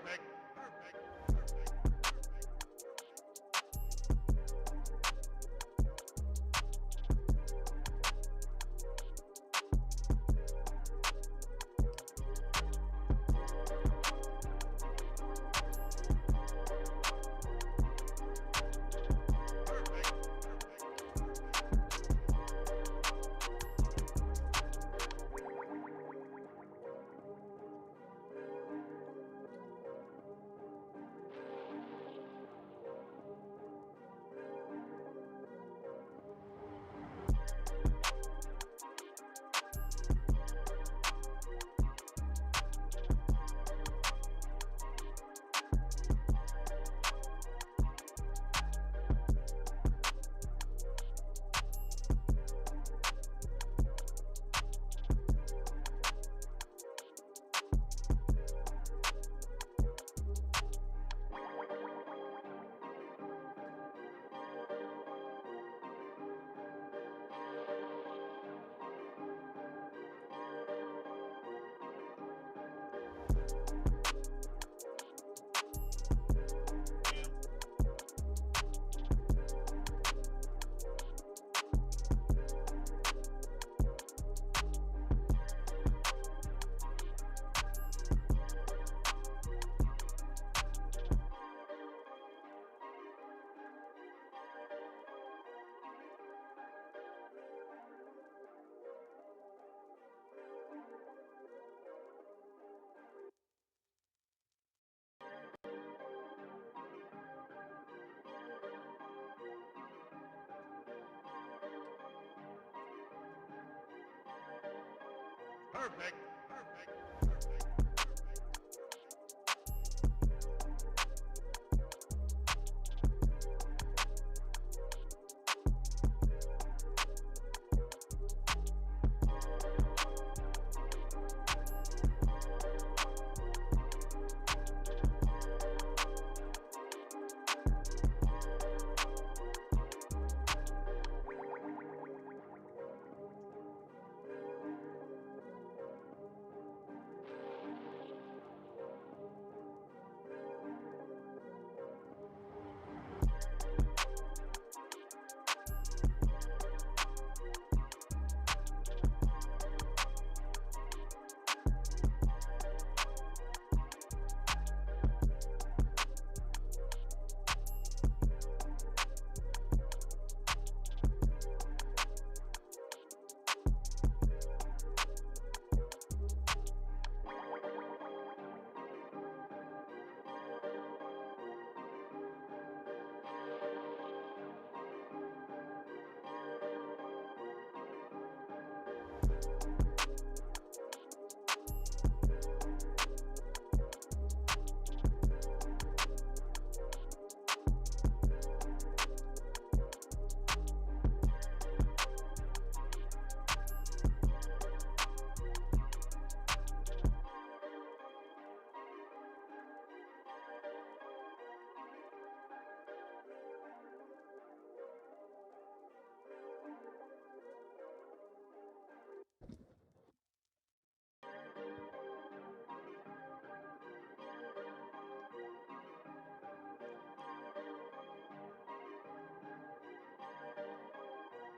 Perfect. Perfect. Perfect.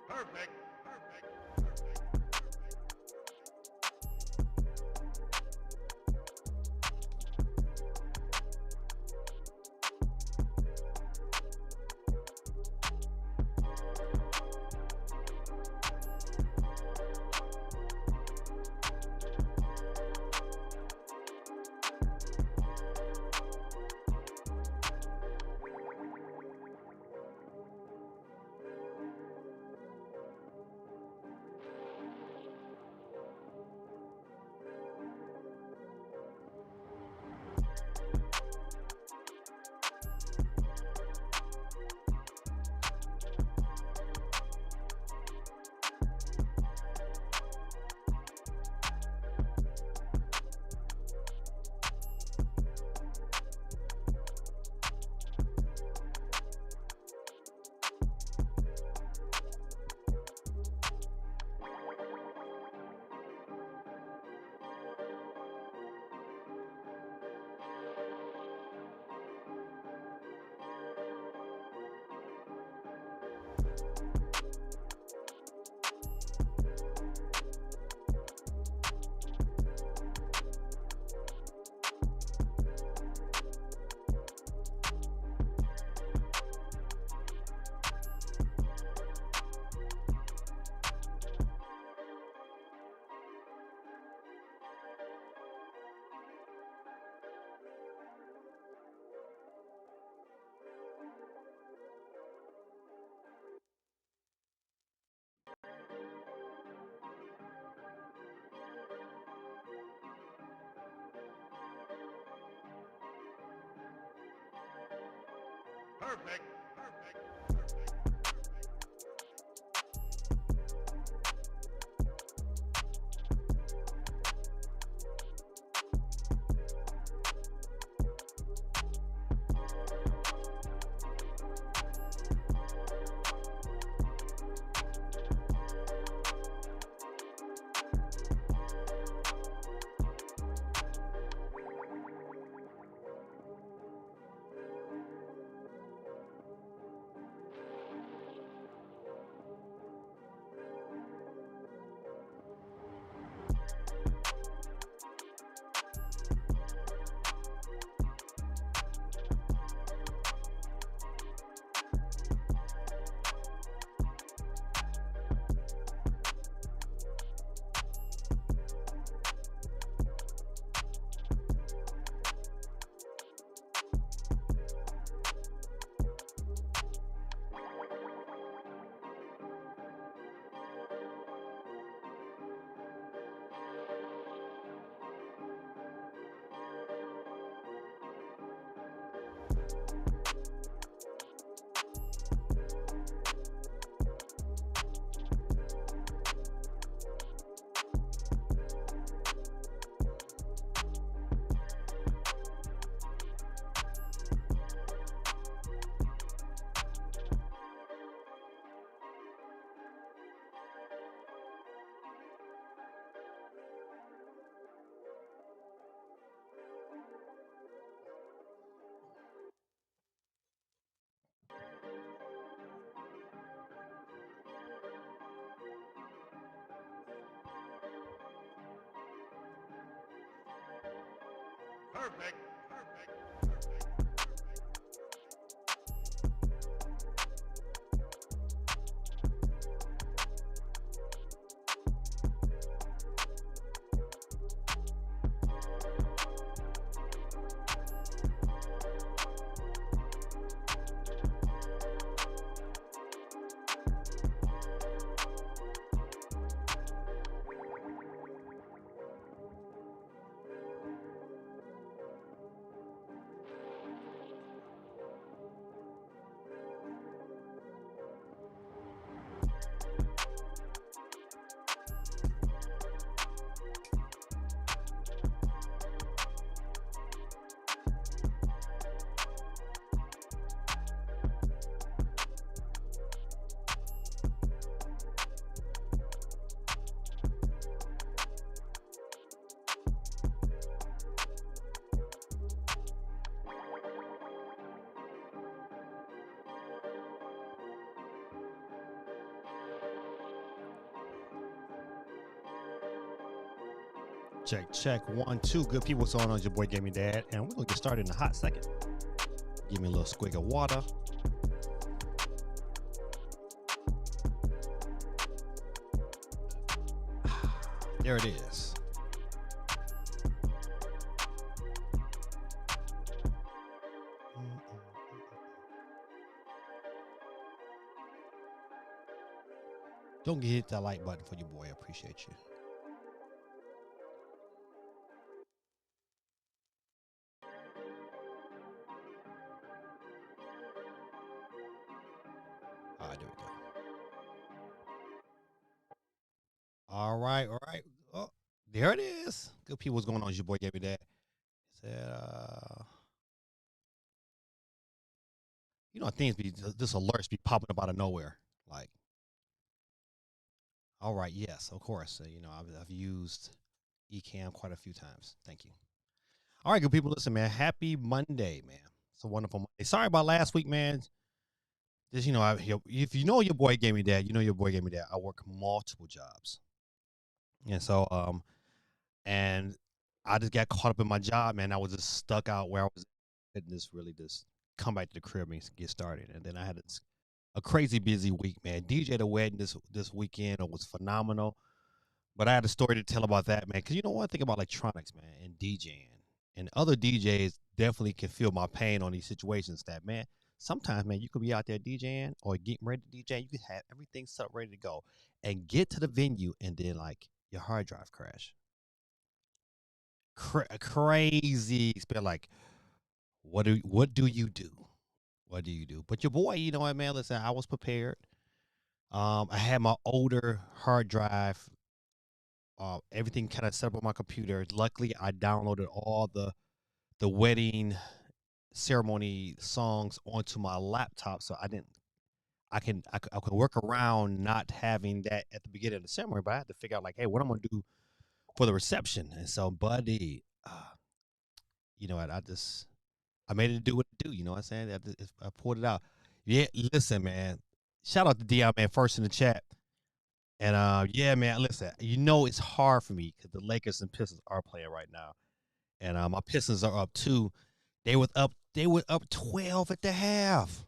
Perfect. Perfect. Perfect. Check. 1, 2. Good people. What's going on? Your boy gave me that. And we're going to get started in a hot second. Give me a little squig of water. There it is. Don't hit that like button for your boy. I appreciate you. All right, there we go. All right. Oh, there it is. Good people. What's going on? Your boy gave me that. Said, you know, things be this alerts be popping up out of nowhere. Like, all right, yes, of course. You know, I've used Ecamm quite a few times. Thank you. All right, good people. Listen, man. Happy Monday, man. It's a wonderful Monday. Sorry about last week, man. Just if you know your boy gave me that, you know your boy gave me that. I work multiple jobs, and and I just got caught up in my job, man. I was just stuck out where I was, couldn't just really just come back to the crib and get started. And then I had a crazy busy week, man. DJ the wedding this weekend, it was phenomenal. But I had a story to tell about that, man. Because you know one thing about electronics, man, and DJing, and other DJs definitely can feel my pain on these situations. That man, sometimes, man, you could be out there DJing or getting ready to DJ. You could have everything set up ready to go, and get to the venue, and then like your hard drive crash. Crazy. It's been like, what do you do? What do you do? But your boy, you know what, man? Listen, I was prepared. I had my older hard drive, everything kind of set up on my computer. Luckily, I downloaded all the wedding ceremony songs onto my laptop, so I didn't. I can work around not having that at the beginning of the ceremony, but I had to figure out like, hey, what I'm gonna do for the reception. And so, buddy, you know what? I made it do what it do. You know what I'm saying? I pulled it out. Yeah, listen, man. Shout out to Dion, man, first in the chat. And yeah, man, listen, it's hard for me because the Lakers and Pistons are playing right now. And my Pistons are up 2. They were up 12 at the half.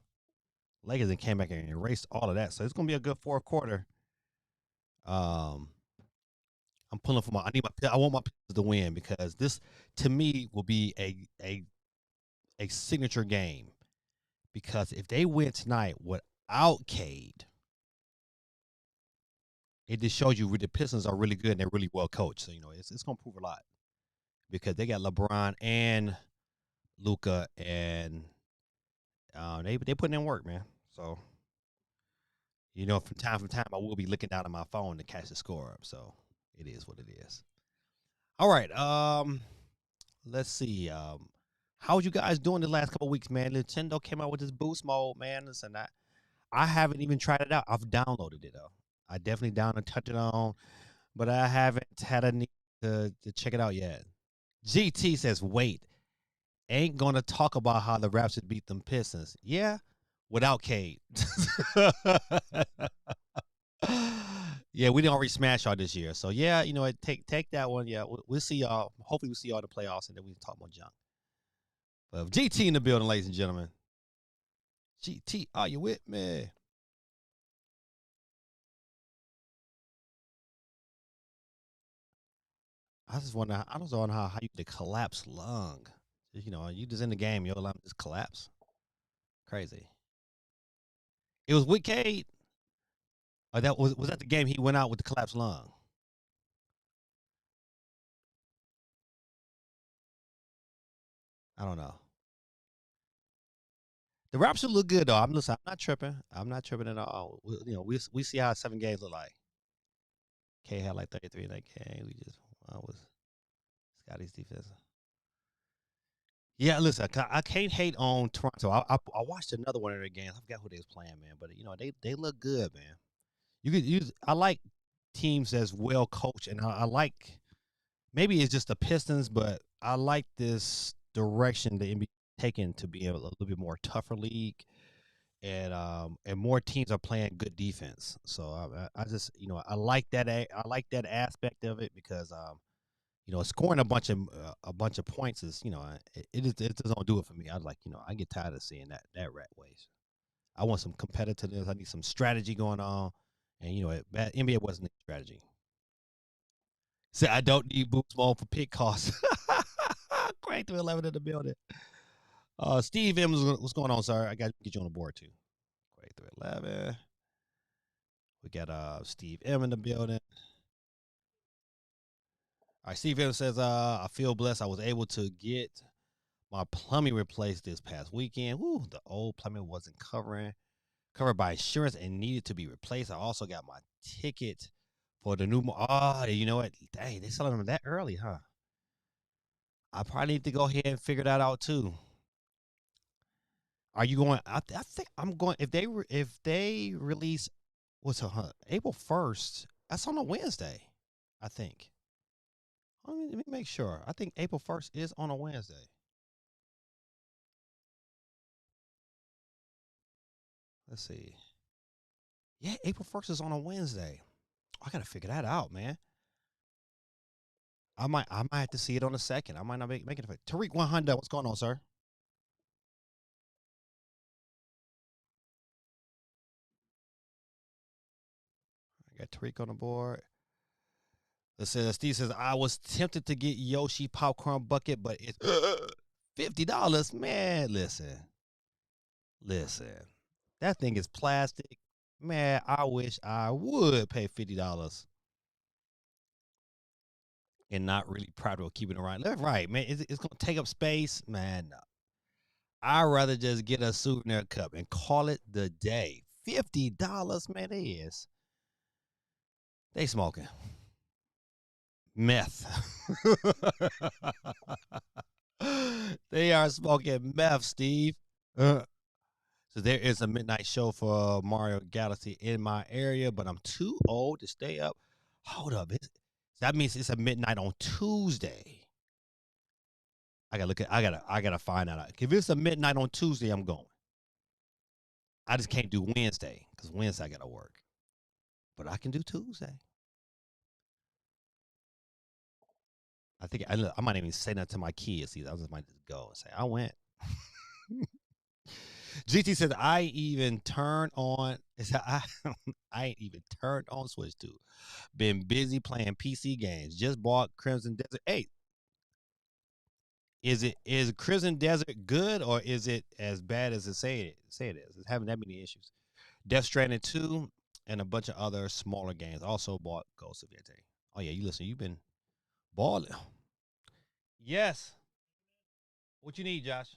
Lakers and came back and erased all of that. So it's gonna be a good fourth quarter. Um I'm pulling for I want my Pistons to win because this to me will be a signature game. Because if they win tonight without Cade, it just shows you the Pistons are really good and they're really well coached. So it's gonna prove a lot because they got LeBron and Luca, and they putting in work, man. So from time I will be looking down at my phone to catch the score up. So it is what it is. All right. Let's see. How's you guys doing the last couple of weeks, man? Nintendo came out with this boost mode, man. Listen, I haven't even tried it out. I've downloaded it though. I definitely down and touch it on, but I haven't had a need to check it out yet. GT says, wait, ain't gonna talk about how the Raptors beat them Pistons. Yeah, without Cade. Yeah, we didn't already smash y'all this year. So yeah, take that one. Yeah, we'll see y'all. Hopefully we see y'all in the playoffs and then we can talk more junk. But GT in the building, ladies and gentlemen. GT, are you with me? I was wondering how you did collapse lung. You just in the game, your lung just collapse. Crazy. It was with Cade. Or that was that the game he went out with the collapsed lung? I don't know. The Raptors look good though. I'm not tripping. I'm not tripping at all. We see how 7 games look like. K had like 33 in that game. I was Scotty's defense. Yeah, listen, I can't hate on Toronto. I watched another one of their games. I forgot who they was playing, man. But they look good, man. You could use. I like teams that's well coached, and I like maybe it's just the Pistons, but I like this direction the NBA taken to be a little bit more tougher league, and more teams are playing good defense. So I just I like that I like that aspect of it because scoring a bunch of points is it just don't do it for me. I like I get tired of seeing that rat race. I want some competitiveness. I need some strategy going on, and NBA wasn't a strategy. So I don't need boost mode for pick costs. Crank to 11 in the building. Steve M, what's going on, sir? I got to get you on the board too. Crank to 11. We got Steve M in the building. All right, Steve M says, I feel blessed. I was able to get my plumbing replaced this past weekend. Woo, the old plumbing wasn't covered by insurance and needed to be replaced. I also got my ticket for the new. Oh, you know what? Dang, they selling them that early, huh? I probably need to go ahead and figure that out too. Are you going? I think I'm going. If they release what's April 1st? That's on a Wednesday, I think. Let me make sure. I think April 1st is on a Wednesday. Let's see. Yeah, April 1st is on a Wednesday. I gotta figure that out, man. I might have to see it on the second. I might not make it. Tariq 100, what's going on, sir? I got Tariq on the board. Let's say Steve says I was tempted to get Yoshi popcorn bucket, but it's $50. Man, listen. That thing is plastic. Man, I wish I would pay $50 and not really proud of keeping it right. That's right, man. It's gonna take up space, man. No. I'd rather just get a souvenir cup and call it the day. $50, man. They smoking meth. They are smoking meth, Steve. So there is a midnight show for Mario Galaxy in my area, but I'm too old to stay up. Hold up, that means it's a midnight on Tuesday. I gotta look at. I gotta find that out. If it's a midnight on Tuesday, I'm going. I just can't do Wednesday because Wednesday I gotta work, but I can do Tuesday. I think I might even say that to my kids. I just might just go and say I went. GT says I even turned on. I ain't even turned on Switch 2. Been busy playing PC games. Just bought Crimson Desert 8. Is Crimson Desert good or is it as bad as it say it is? It's having that many issues. Death Stranding 2 and a bunch of other smaller games. Also bought Ghost of Yete. Oh yeah, you listen. You've been balling. Yes. What you need, Josh?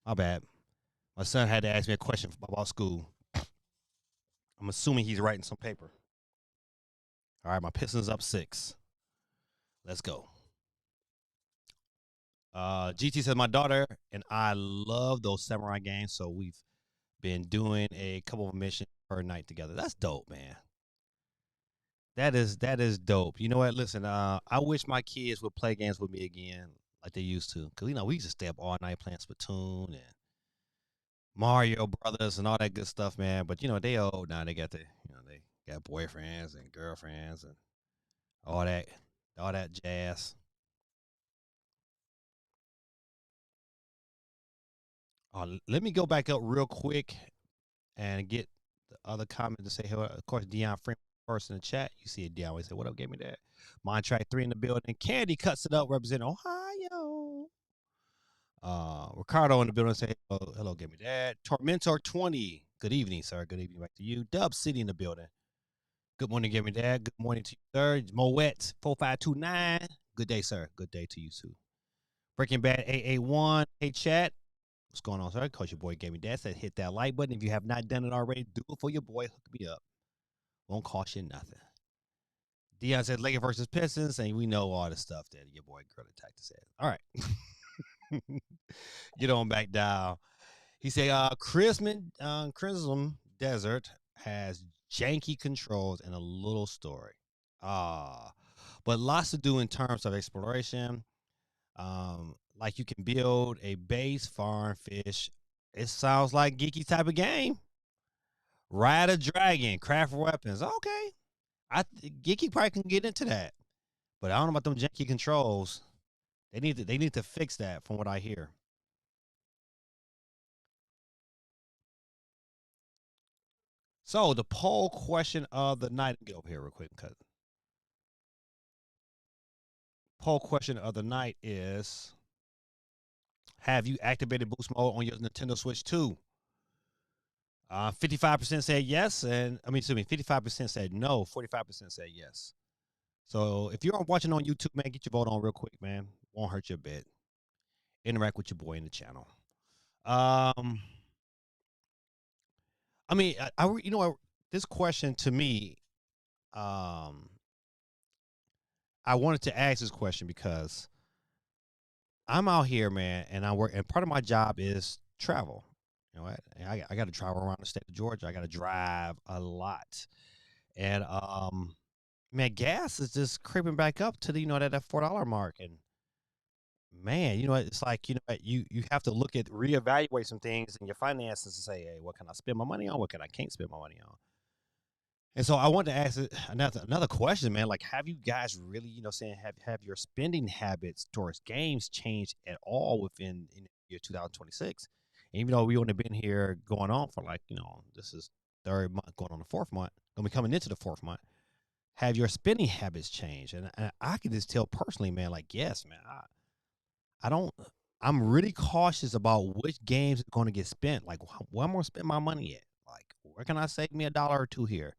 My bad. My son had to ask me a question about school. I'm assuming he's writing some paper. All right, my Pistons up 6. Let's go. GT says my daughter and I love those samurai games, so we've been doing a couple of missions per night together. That's dope, man. That is dope. You know what? Listen, I wish my kids would play games with me again like they used to. Cause we used to stay up all night playing Splatoon and Mario Brothers and all that good stuff, man. But they old now. They got boyfriends and girlfriends and all that, all that jazz. Let me go back up real quick and get the other comment to say hello. Of course, Dion Freeman first in the chat. You see it, Dion. We say, "What up? Give me that." Mind Track 3 in the building. Candy cuts it up, representing Ohio. Ricardo in the building. Say, hello, give me that. Tormentor 20. Good evening, sir. Good evening back to you. Dub City in the building. Good morning, give me that. Good morning to you, sir. Moet 4529. Good day, sir. Good day to you too. Breaking Bad 881. Hey, chat. What's going on, sir? Coach, your boy gave me that. Said hit that like button. If you have not done it already, do it for your boy. Hook me up. Won't cost you nothing. Dion said Lakers versus Pistons, and we know all the stuff that your boy Girl Attack said. All right. Get on back down. He said, Crimson Desert has janky controls and a little story. But lots to do in terms of exploration. Like you can build a base, farm, fish. It sounds like geeky type of game. Ride a dragon, craft weapons. Okay, geeky probably can get into that, but I don't know about them janky controls. They need to fix that, from what I hear. So the poll question of the night. Get over here real quick. Cause poll question of the night is: have you activated boost mode on your Nintendo Switch 2? 55% said yes, and I mean, excuse me, 55% said no. 45% said yes. So if you're watching on YouTube, man, get your vote on real quick, man. Won't hurt you a bit. Interact with your boy in the channel. Um, I mean, this question to me, um, I wanted to ask this question because I'm out here, man, and I work, and part of my job is travel. You know what? I got to travel around the state of Georgia. I got to drive a lot, and man, gas is just creeping back up to the that $4 mark, and man, it's like you have to look at reevaluate some things in your finances and say, hey, what can I spend my money on? What can I can't spend my money on? And so I want to ask another question, man. Like, have you guys really, saying have your spending habits towards games changed at all within in the year 2026? And even though we only been here going on for like, this is third month, going on the fourth month, gonna be coming into the fourth month. Have your spending habits changed? And I can just tell personally, man, like, yes, man. I don't. I'm really cautious about which games are going to get spent. Like, where I'm going to spend my money at. Like, where can I save me a dollar or two here?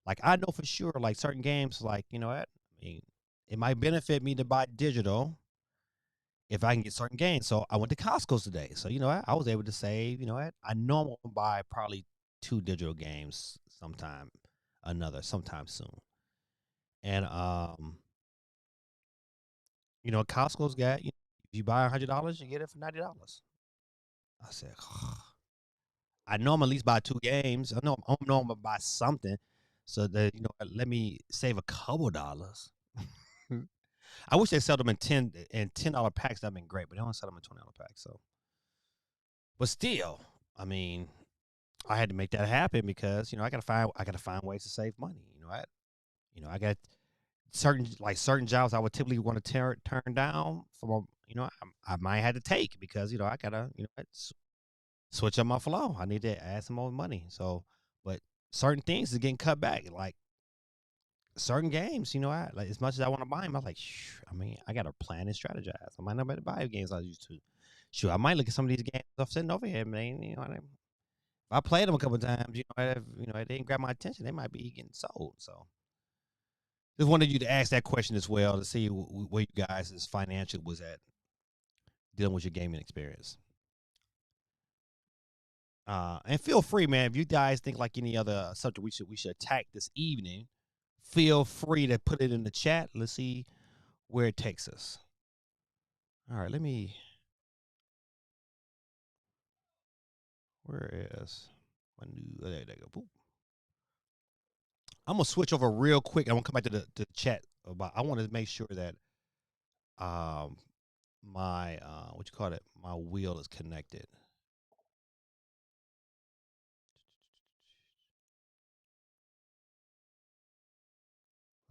Like, I know for sure, like certain games, like what? I mean, it might benefit me to buy digital if I can get certain games. So I went to Costco's today. So what? I was able to save. You know what? I know I'm going to buy probably two digital games sometime soon. And Costco's got if you buy $100, you get it for $90. I said, I know I'm at least buy two games. I know I'm gonna buy something, so that let me save a couple dollars. I wish they sell them in $10 packs. That'd been great, but they don't sell them in $20 packs. So, but still, I mean, I had to make that happen because I gotta find ways to save money. I got certain jobs I would typically want to turn down from I might have to take because I gotta switch up my flow. I need to add some more money. So, but certain things is getting cut back. Like certain games, I like as much as I want to buy them. I'm like, I mean, I got to plan and strategize. I might not be able to buy games I used to. Sure, I might look at some of these games I'm sitting over here, man. If I played them a couple of times, they didn't grab my attention. They might be getting sold. So, just wanted you to ask that question as well to see where you guys' financial was at dealing with your gaming experience. And feel free, man. If you guys think like any other subject we should attack this evening, feel free to put it in the chat. Let's see where it takes us. All right, let me. Where is my new? There you go. Boop. I'm gonna switch over real quick. I want to come back to the chat about. I want to make sure that um my what you call it, my wheel is connected.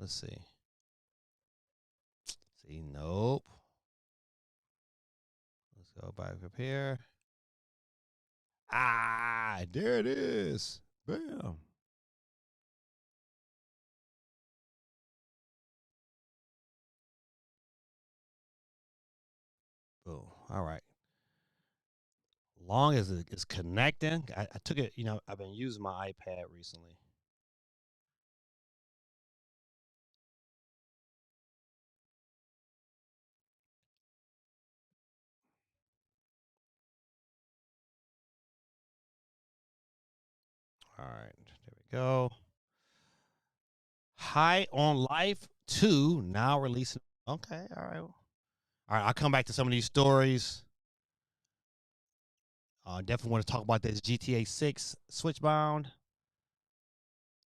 Let's see. See, nope. Let's go back up here. Ah, there it is. Bam. Boom. All right. Long as it's connecting, I took it. I've been using my iPad recently. All right, there we go. High on Life 2 now releasing. Okay, all right. All right, I'll come back to some of these stories. Definitely want to talk about this GTA 6 Switchbound.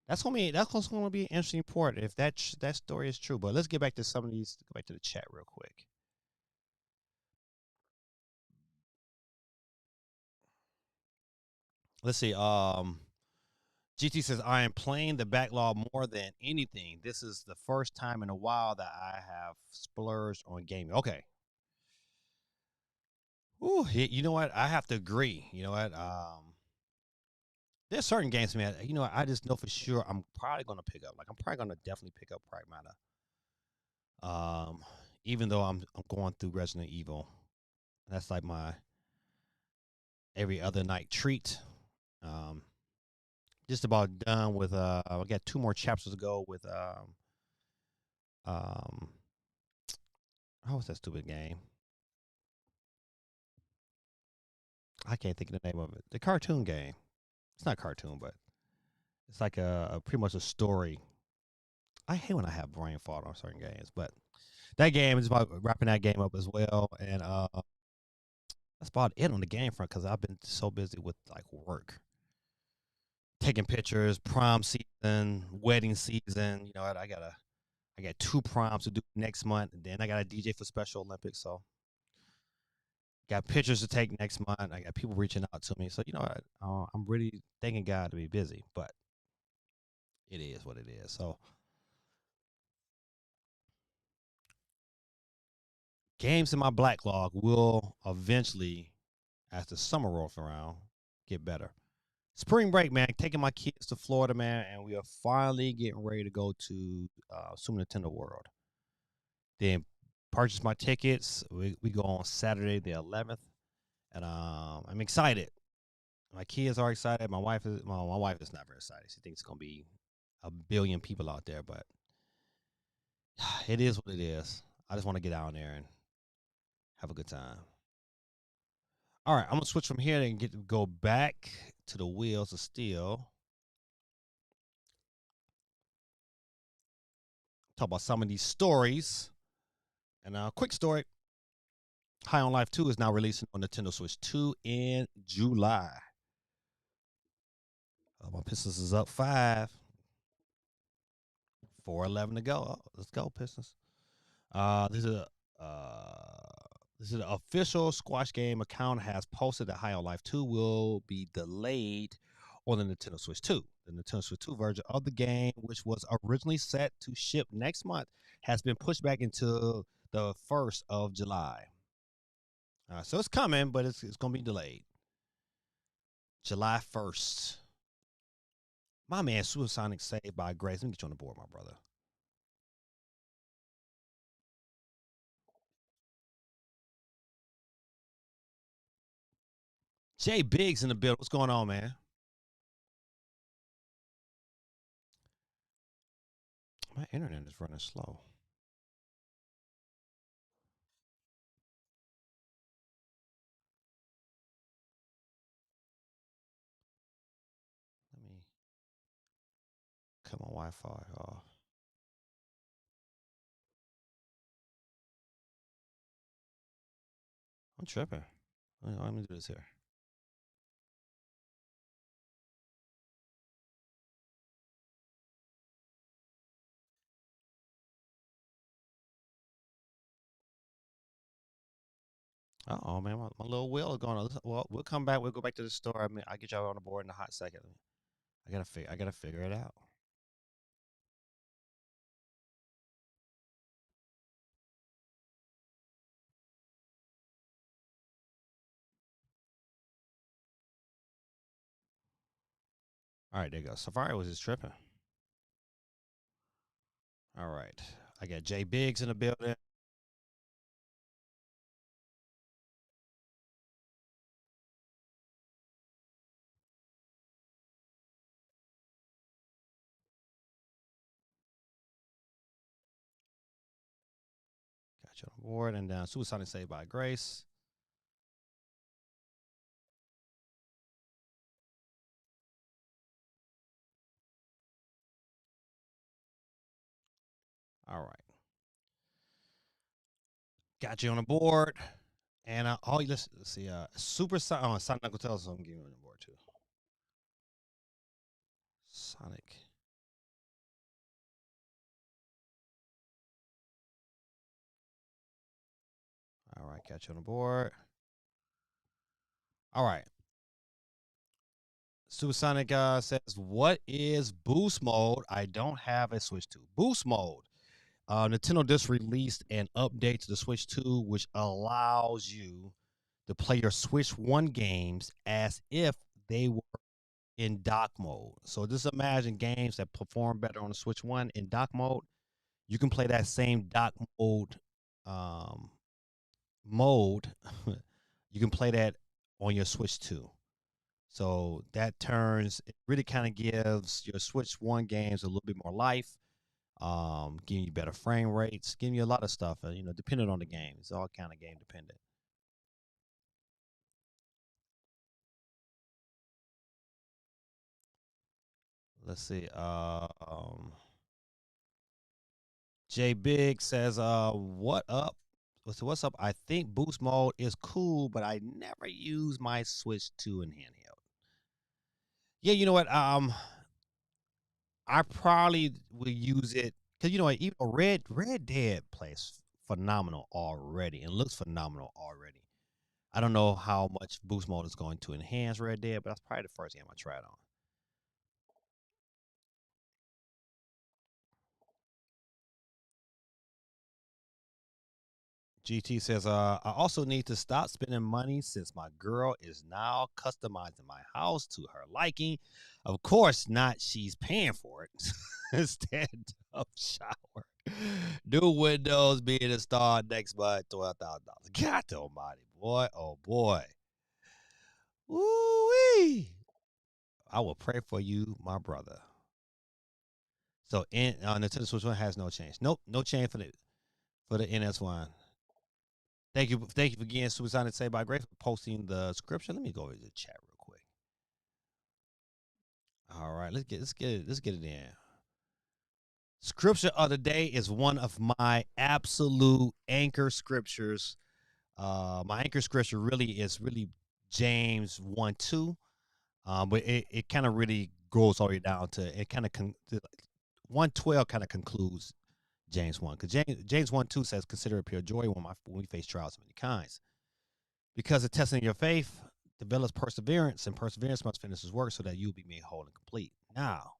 That's gonna be an interesting port if that story is true. But let's get back to some of these. Go back to the chat real quick. Let's see. GT says, I am playing the backlog more than anything. This is the first time in a while that I have splurged on gaming. Okay. Ooh, you know what? I have to agree. You know what? There's certain games, man. I just know for sure I'm probably gonna pick up. Like I'm probably gonna definitely pick up Pragmata. Um, even though I'm going through Resident Evil. That's like my every other night treat. Um, just about done with I got two more chapters to go with um how was that stupid game? I can't think of the name of it. The cartoon game. It's not cartoon, but it's like a pretty much a story I hate when I have brain fart on certain games, but that game is about wrapping that game up as well. And that's about it on the game front because I've been so busy with like work, taking pictures, prom season, wedding season. You know, I got two proms to do next month, and then I got a DJ for Special Olympics. So got pictures to take next month. I got people reaching out to me. So you know, I'm really thanking God to be busy, but it is what it is. So games in my backlog will eventually, as the summer rolls around, get better. Spring break, man, taking my kids to Florida, man, and we are finally getting ready to go to Super Nintendo World. Then purchase my tickets. We go on Saturday the 11th, and I'm excited. My kids are excited. My wife is not very excited. She thinks it's gonna be a billion people out there, but it is what it is. I just want to get out there and have a good time. All right, I'm gonna switch from here and go back to the wheels of steel. Talk about some of these stories. And quick story: High on Life 2 is now releasing on Nintendo Switch 2 in July. My Pistons is up 5. 4:11 to go. Oh, let's go, Pistons. Uh, this is a this is an official Squash Game account has posted that High on Life 2 will be delayed on the Nintendo Switch 2. The Nintendo Switch 2 version of the game, which was originally set to ship next month, has been pushed back into the 1st of July. So it's coming, but it's going to be delayed. July 1st. My man, Supersonic Saved by Grace. Let me get you on the board, my brother. Jay Biggs in the building. What's going on, man? My internet is running slow. Let me cut my Wi-Fi off. I'm tripping. Let me do this here. Oh man, my little wheel is going on. Well, we'll come back. We'll go back to the store. I mean, I'll get y'all on the board in a hot second. I gotta figure it out. All right, there you go. Safari was just tripping. All right, I got Jay Biggs in the building. Got you on board, and Suicide Saved by Grace. All right, got you on the board. And let's see, Super Sonic. Oh, Sonic Knuckle Tales. So I'm getting on the board too. Sonic. All right, got you on the board. All right. Supersonic says, "What is boost mode? I don't have a Switch 2. Boost mode. Nintendo just released an update to the Switch 2, which allows you to play your Switch 1 games as if they were in dock mode. So just imagine games that perform better on the Switch 1 in dock mode. You can play that same dock um, mode. You can play that on your Switch 2. So that turns it really kind of gives your Switch One games a little bit more life, giving you better frame rates, giving you a lot of stuff. You know, depending on the game, it's all kind of game dependent. Let's see. J Big says, what up? What's up? I think boost mode is cool, but I never use my Switch 2 in handheld. Yeah, you know what? I probably will use it because you know what? Even Red Dead plays phenomenal already and looks phenomenal already. I don't know how much boost mode is going to enhance Red Dead, but that's probably the first game I try it on. GT says, I also need to stop spending money since my girl is now customizing my house to her liking. Of course not, she's paying for it. Stand up shower. New windows being installed next month, $12,000. God almighty, boy, oh boy. Woo-wee. I will pray for you, my brother. So Nintendo Switch 1 has no change. Nope, no change for the NS1. Thank you for again, Supersonic Say by Grace for posting the scripture. Let me go over to the chat real quick. All right, let's get it in. Scripture of the day is one of my absolute anchor scriptures. My anchor scripture really James 1:2. But it kind of really goes all the way down to it kind of 1:12 kind of concludes James 1. Because James 1:2 says, consider it pure joy when we face trials of many kinds. Because the testing of your faith develops perseverance, and perseverance must finish its work so that you'll be made whole and complete. Now,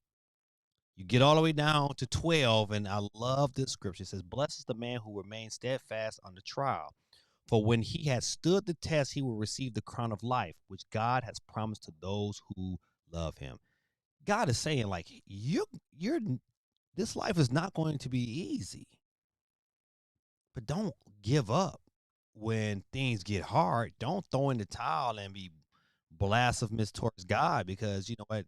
you get all the way down to 12, and I love this scripture. It says, blessed is the man who remains steadfast under trial. For when he has stood the test, he will receive the crown of life, which God has promised to those who love him. God is saying, like, you're this life is not going to be easy. But don't give up when things get hard. Don't throw in the towel and be blasphemous towards God because you know what?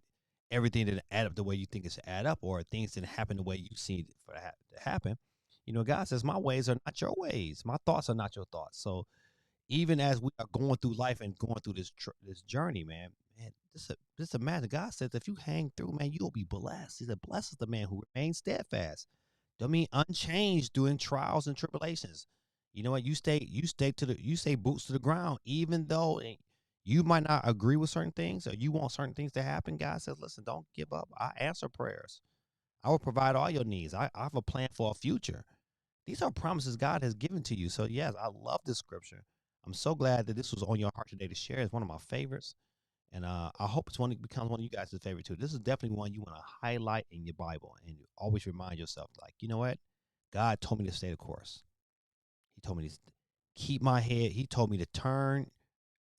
Everything didn't add up the way you think it should add up, or things didn't happen the way you see it for to happen. You know, God says, my ways are not your ways. My thoughts are not your thoughts. So even as we are going through life and going through this journey, man, just imagine. God says, if you hang through, man, you'll be blessed. He said, blessed is the man who remains steadfast. Don't mean unchanged during trials and tribulations. You know what? You stay boots to the ground, even though you might not agree with certain things or you want certain things to happen. God says, listen, don't give up. I answer prayers. I will provide all your needs. I have a plan for a future. These are promises God has given to you. So, yes, I love this scripture. I'm so glad that this was on your heart today to share. It's one of my favorites. And I hope it becomes one of you guys' favorite too. This is definitely one you want to highlight in your Bible and you always remind yourself, like, you know what? God told me to stay the course. He told me to keep my head. He told me to turn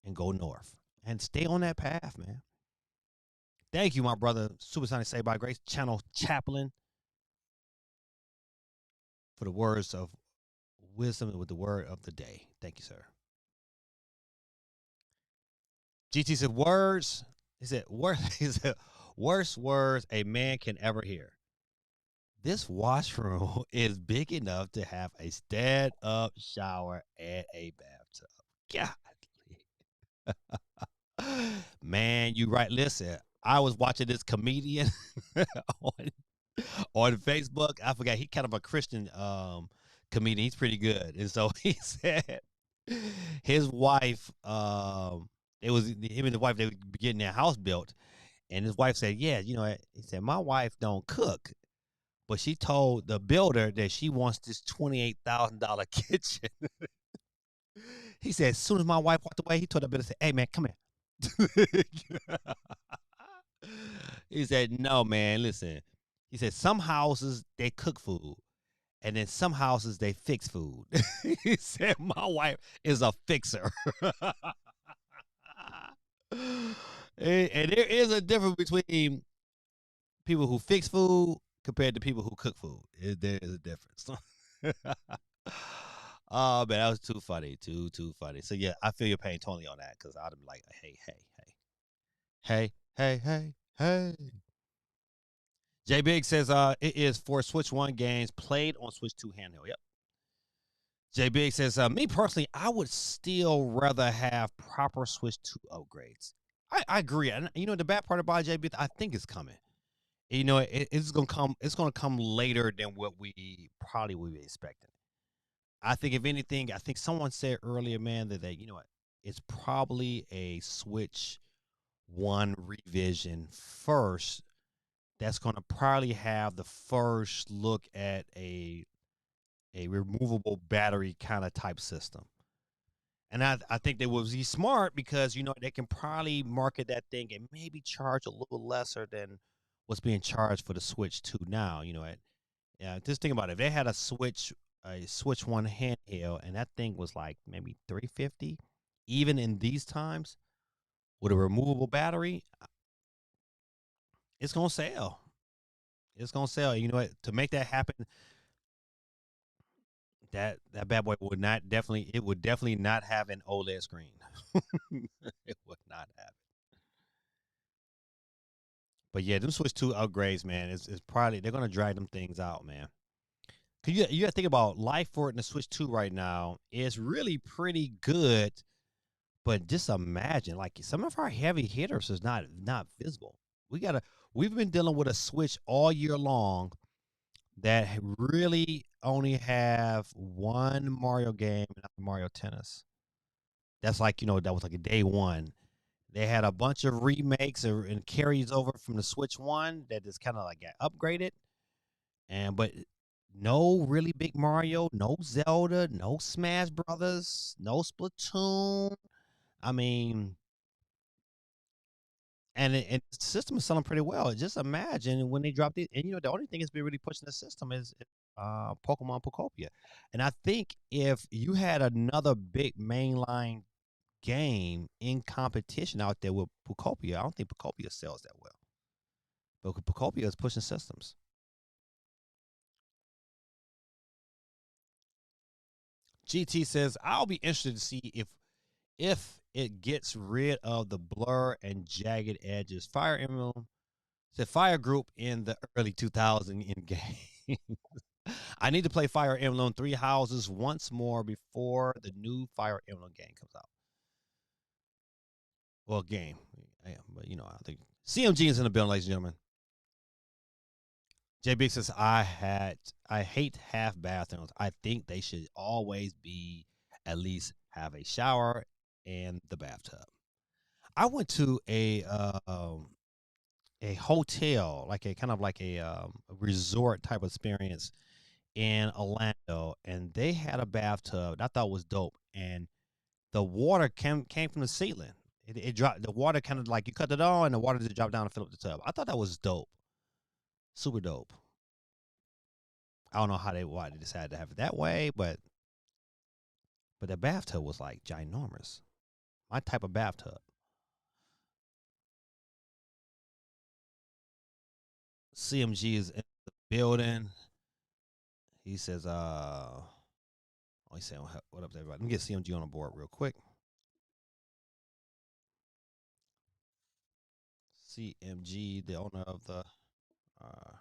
and go north and stay on that path, man. Thank you, my brother, Supersonic Saved by Grace, Channel Chaplain, for the words of wisdom with the word of the day. Thank you, sir. GT said words. He said he said worst words a man can ever hear. This washroom is big enough to have a stand-up shower and a bathtub. God, man, you right. Listen, I was watching this comedian on on Facebook. I forgot he kind of a Christian comedian. He's pretty good, and so he said his wife it was him and the wife, they were getting their house built, and his wife said, yeah, you know, he said, my wife don't cook, but she told the builder that she wants this $28,000 kitchen. He said, as soon as my wife walked away, he told the builder, said, hey man, come here. He said, no man, listen. He said, some houses they cook food, and then some houses they fix food. He said, my wife is a fixer. And there is a difference between people who fix food compared to people who cook food. There is a difference. Oh man, that was too funny, too funny. So yeah, I feel your pain totally on that because I'd be like, hey. J Big says it is for Switch 1 games played on Switch 2 handheld. Yep. J Big says, me personally, I would still rather have proper Switch 2 upgrades. I agree. And you know, the bad part about J Big, I think it's coming. it's gonna come. It's gonna come later than what we probably would be expecting. I think if anything, I think someone said earlier, man, that you know what, it's probably a Switch One revision first. That's gonna probably have the first look at a removable battery kind of type system. And I think they will be smart because they can probably market that thing and maybe charge a little lesser than what's being charged for the Switch 2 now. Yeah, just think about it. If they had a Switch One handheld, and that thing was like maybe 350, even in these times with a removable battery, it's gonna sell. It's gonna sell. You know what? To make that happen, that bad boy would definitely not have an OLED screen. It would not have. But yeah, them Switch Two upgrades, man, is probably they're gonna drag them things out, man. Cause you got to think about life for it in the Switch Two right now is really pretty good. But just imagine, like some of our heavy hitters is not visible. We gotta we've been dealing with a Switch all year long that really only have one Mario game, not Mario Tennis. That's like that was like a day one. They had a bunch of remakes and carries over from the Switch One that just kind of like got upgraded, but no really big Mario, no Zelda, no Smash Brothers, no Splatoon. I mean, and the system is selling pretty well. Just imagine when they dropped it, and the only thing that's been really pushing the system is Pokemon Pocopia, and I think if you had another big mainline game in competition out there with Pocopia, I don't think Pocopia sells that well, but Pocopia is pushing systems. GT says I'll be interested to see if it gets rid of the blur and jagged edges. Fire Emblem said Fire Group in the early 2000 in game. I need to play Fire Emblem Three Houses once more before the new Fire Emblem game comes out. Well, game, yeah, but I think CMG is in the building, ladies and gentlemen. J Big says I hate half bathrooms. I think they should always be at least have a shower and the bathtub. I went to a hotel, like a kind of like a resort type of experience in Orlando, and they had a bathtub that I thought was dope. And the water came from the ceiling. It dropped. The water kind of like you cut it on, and the water just dropped down and filled up the tub. I thought that was dope, super dope. I don't know why they decided to have it that way, but the bathtub was like ginormous. My type of bathtub. CMG is in the building. He says, oh, he's saying, what up, everybody? Let me get CMG on the board real quick. CMG, the owner of the, I'm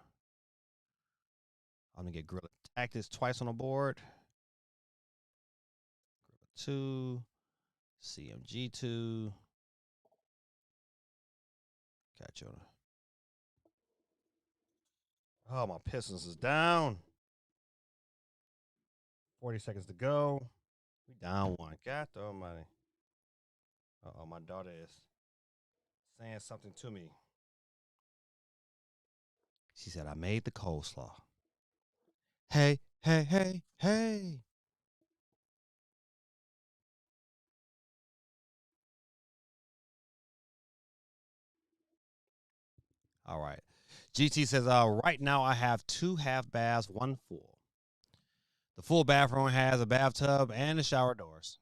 gonna get Gorilla Tactics twice on the board. Gorilla 2, CMG 2. Got you on. Oh, my Pistons is down. 40 seconds to go. We down one. God almighty. Uh-oh, my daughter is saying something to me. She said, I made the coleslaw. Hey, hey, hey, hey. All right. GT says, right now I have two half baths, one full. The full bathroom has a bathtub and the shower doors.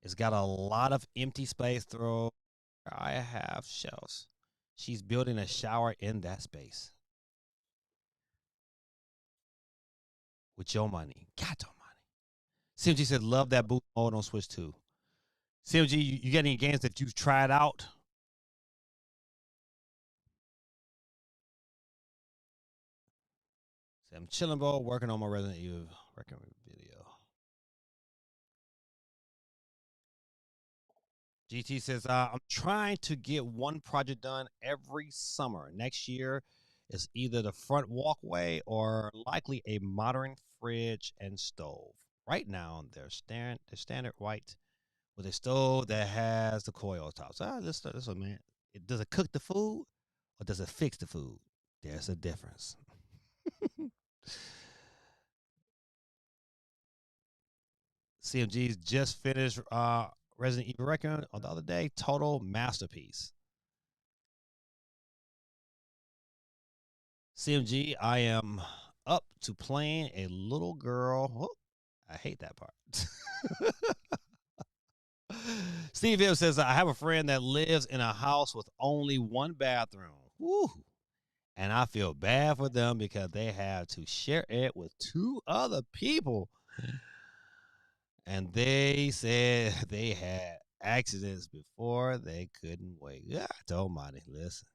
It's got a lot of empty space through. I have shelves. She's building a shower in that space with your money. God almighty. CMG said, love that boost mode on Switch 2. CMG, you got any games that you've tried out? Say, I'm chilling, bro, working on my Resident Evil record video. GT says, I'm trying to get one project done every summer. Next year is either the front walkway or likely a modern fridge and stove. Right now, they're standard white with a stove that has the coil top. So this one, man. Does it cook the food or does it fix the food? There's a difference. CMG's just finished Resident Evil Record on the other day. Total masterpiece. CMG, I am up to playing a little girl. Oh, I hate that part. Steve M says, I have a friend that lives in a house with only one bathroom. Woo. And I feel bad for them because they have to share it with two other people. And they said they had accidents before they couldn't wait. God almighty, listen.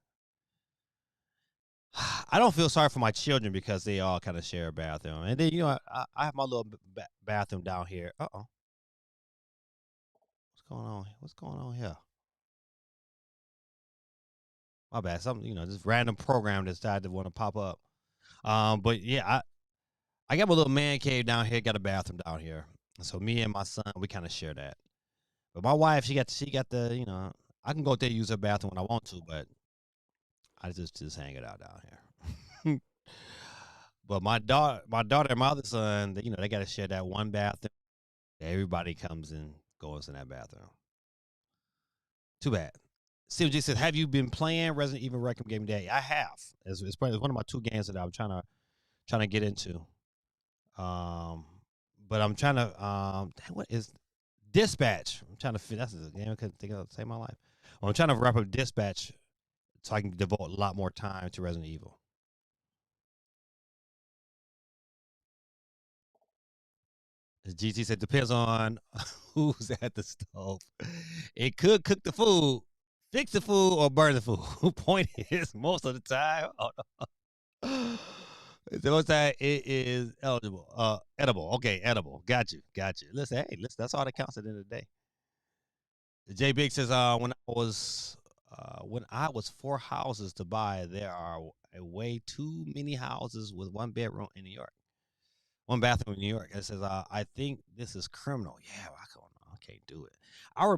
I don't feel sorry for my children because they all kind of share a bathroom. And then, I have my little bathroom down here. Uh-oh. What's going on? What's going on here? My bad. Some, this random program decided to want to pop up. But yeah, I got my little man cave down here, got a bathroom down here. So me and my son, we kind of share that. But my wife, she got the, I can go there and use her bathroom when I want to, but I just hang it out down here. But my daughter and my other son, they got to share that one bathroom. Everybody comes and goes in that bathroom. Too bad. CMG says, "Have you been playing Resident Evil Requiem Game Day?" I have. It's probably one of my two games that I'm trying to get into. Um, but I'm trying to what is Dispatch? I'm trying to fit. That's the game I couldn't think of to save my life. Well, I'm trying to wrap up Dispatch so I can devote a lot more time to Resident Evil. As GT said, depends on who's at the stove. It could cook the food, fix the food, or burn the food. Point is, most of the time, the most time it is edible. Okay, edible. Got you, got you. Listen. That's all that counts at the end of the day. J Big says, when I was four houses to buy, there are way too many houses with one bedroom in New York, one bathroom in New York. It says, I think this is criminal. Yeah, I can't do it.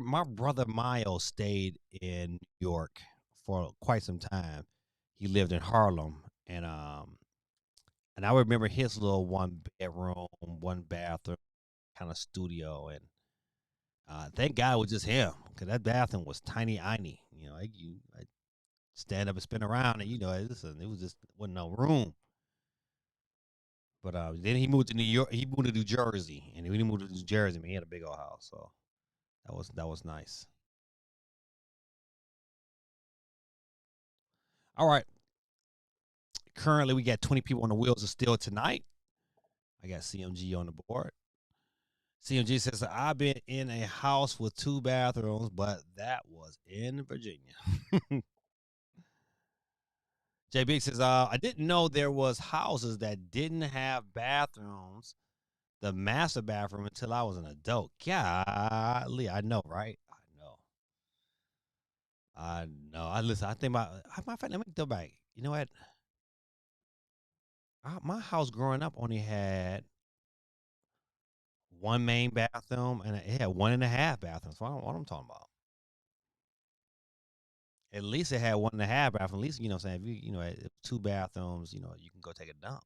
My brother Miles stayed in New York for quite some time. He lived in Harlem, and I remember his little one bedroom, one bathroom kind of studio, and thank God it was just him because that bathroom was tiny. I stand up and spin around, and it was just wasn't no room. But then he moved to New York. He moved to New Jersey, and when he moved to New Jersey, man, he had a big old house. So that was nice. All right. Currently, we got 20 people on the wheels of steel tonight. I got CMG on the board. CMG says I've been in a house with two bathrooms, but that was in Virginia. J Big says I didn't know there was houses that didn't have bathrooms, the master bathroom, until I was an adult. Golly, I know, right? I know. I know. I listen. I think my friend. Let me go back. You know what? My house growing up only had one main bathroom and it had one and a half bathrooms. What I'm talking about. At least it had one and a half bathroom. At least what I'm saying, if if two bathrooms, you can go take a dump.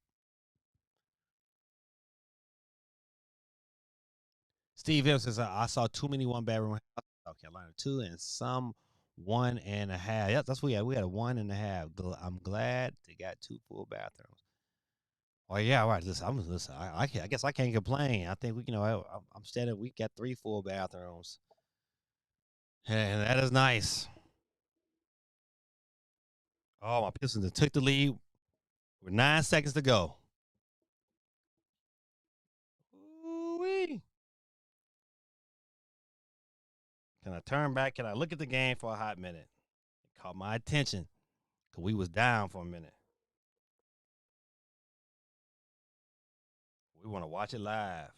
Steve M says I saw too many one bedroom houses in South Carolina, two and some one and a half. Yeah, that's what we had. We had a one and a half. I'm glad they got two full bathrooms. Oh yeah, all right. Listen. I guess I can't complain. I think I'm standing. We got three full bathrooms, and that is nice. Oh, my Pistons took the lead with 9 seconds to go. Ooh-wee. Can I turn back? Can I look at the game for a hot minute? It caught my attention because we was down for a minute. We want to watch it live.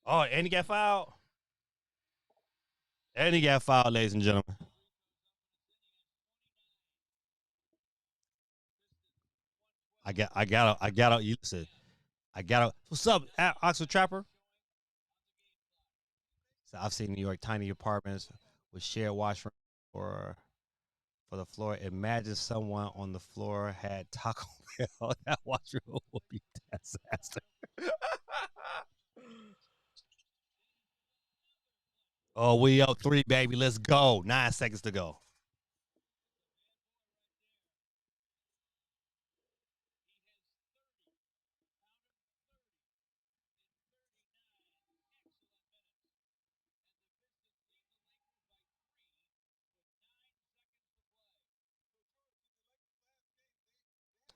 Oh, and he got fouled. And he got fouled, ladies and gentlemen. You listen. I got to. What's up, Oxford Trapper? So I've seen New York tiny apartments with shared washroom for for the floor. Imagine someone on the floor had Taco Bell. That washroom would be disaster. Oh, we up three, baby. Let's go. 9 seconds to go.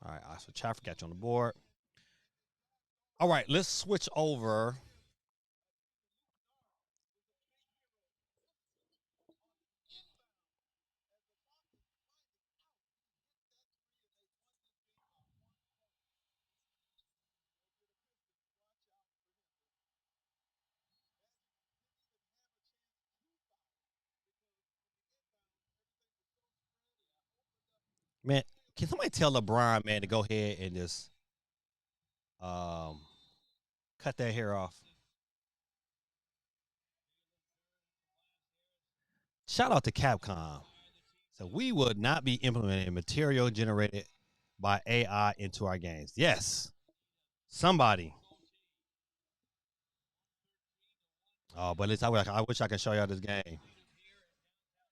All right, Oxford Trapper got you on the board. All right, let's switch over. Man, can somebody tell LeBron, man, to go ahead and just um cut that hair off? Shout out to Capcom. So we would not be implementing material generated by AI into our games. Yes, somebody. Oh, but it's I wish I could show y'all this game.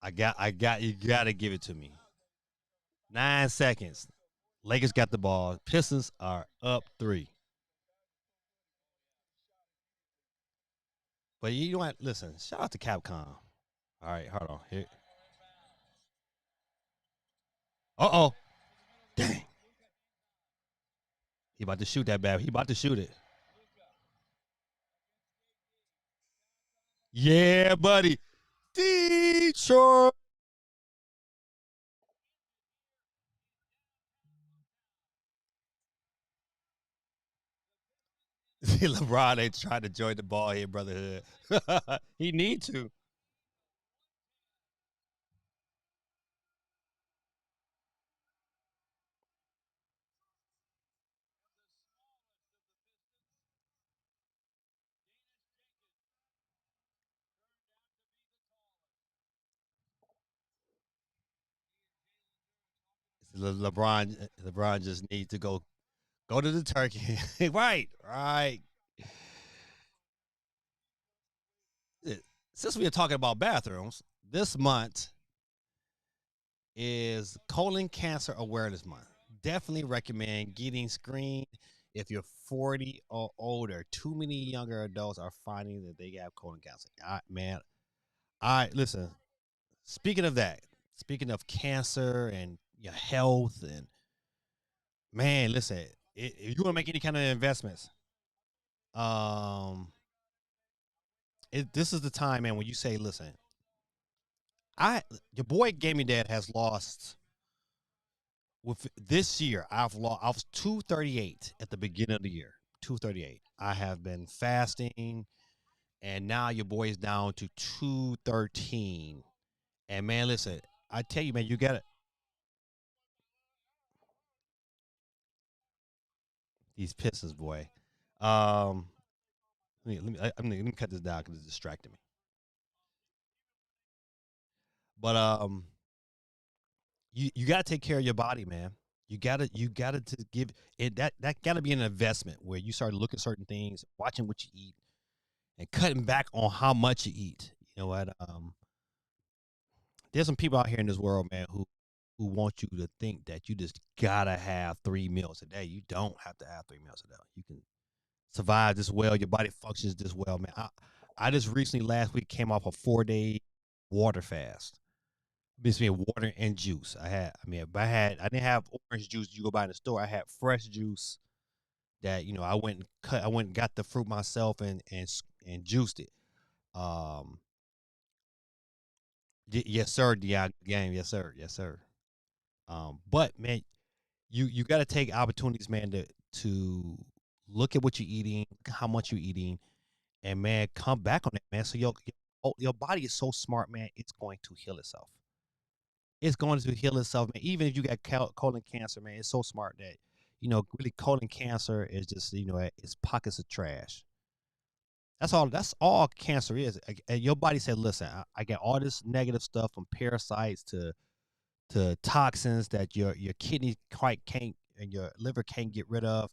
You gotta give it to me. 9 seconds. Lakers got the ball. Pistons are up three. But you know what? Listen, shout out to Capcom. All right, hold on. Here. Uh-oh. Dang. He about to shoot that bad. He about to shoot it. Yeah, buddy. Detroit. LeBron ain't trying to join the ball here, brotherhood. He need to. LeBron just needs to go to the turkey. Right, right. Since we are talking about bathrooms, this month is Colon Cancer Awareness Month. Definitely recommend getting screened if you're 40 or older. Too many younger adults are finding that they have colon cancer. Man, listen. Speaking of that, speaking of cancer and your health, and man, listen, if you want to make any kind of investments, um, this is the time, man, when you say, listen, I your boy Gaming Dad has lost with this year. I've lost. I was 238 at the beginning of the year. 238. I have been fasting, and now your boy is down to 213. And man, listen, I tell you, man, you got to these Pistons, boy. Um, let me cut this down because it's distracting me. But you got to take care of your body, man. You gotta to give it that got to be an investment where you start looking at certain things, watching what you eat, and cutting back on how much you eat. You know what? There's some people out here in this world, man, who want you to think that you just gotta have 3 meals a day. You don't have to have 3 meals a day. You can survive this well. Your body functions this well, man. I just recently last week came off a 4 day water fast. Between water and juice. I didn't have orange juice you go buy in the store. I had fresh juice that, I went and got the fruit myself and juiced it. Um yes, sir, Dion game. Yes, sir. Yes, sir. But man, you got to take opportunities, man, to look at what you're eating, how much you're eating, and man, come back on that, man. So your body is so smart, man. It's going to heal itself. It's going to heal itself, man. Even if you got colon cancer, man, it's so smart that really colon cancer is just it's pockets of trash. That's all. That's all cancer is. And your body said, "Listen, I got all this negative stuff from parasites to toxins that your kidney quite can't and your liver can't get rid of,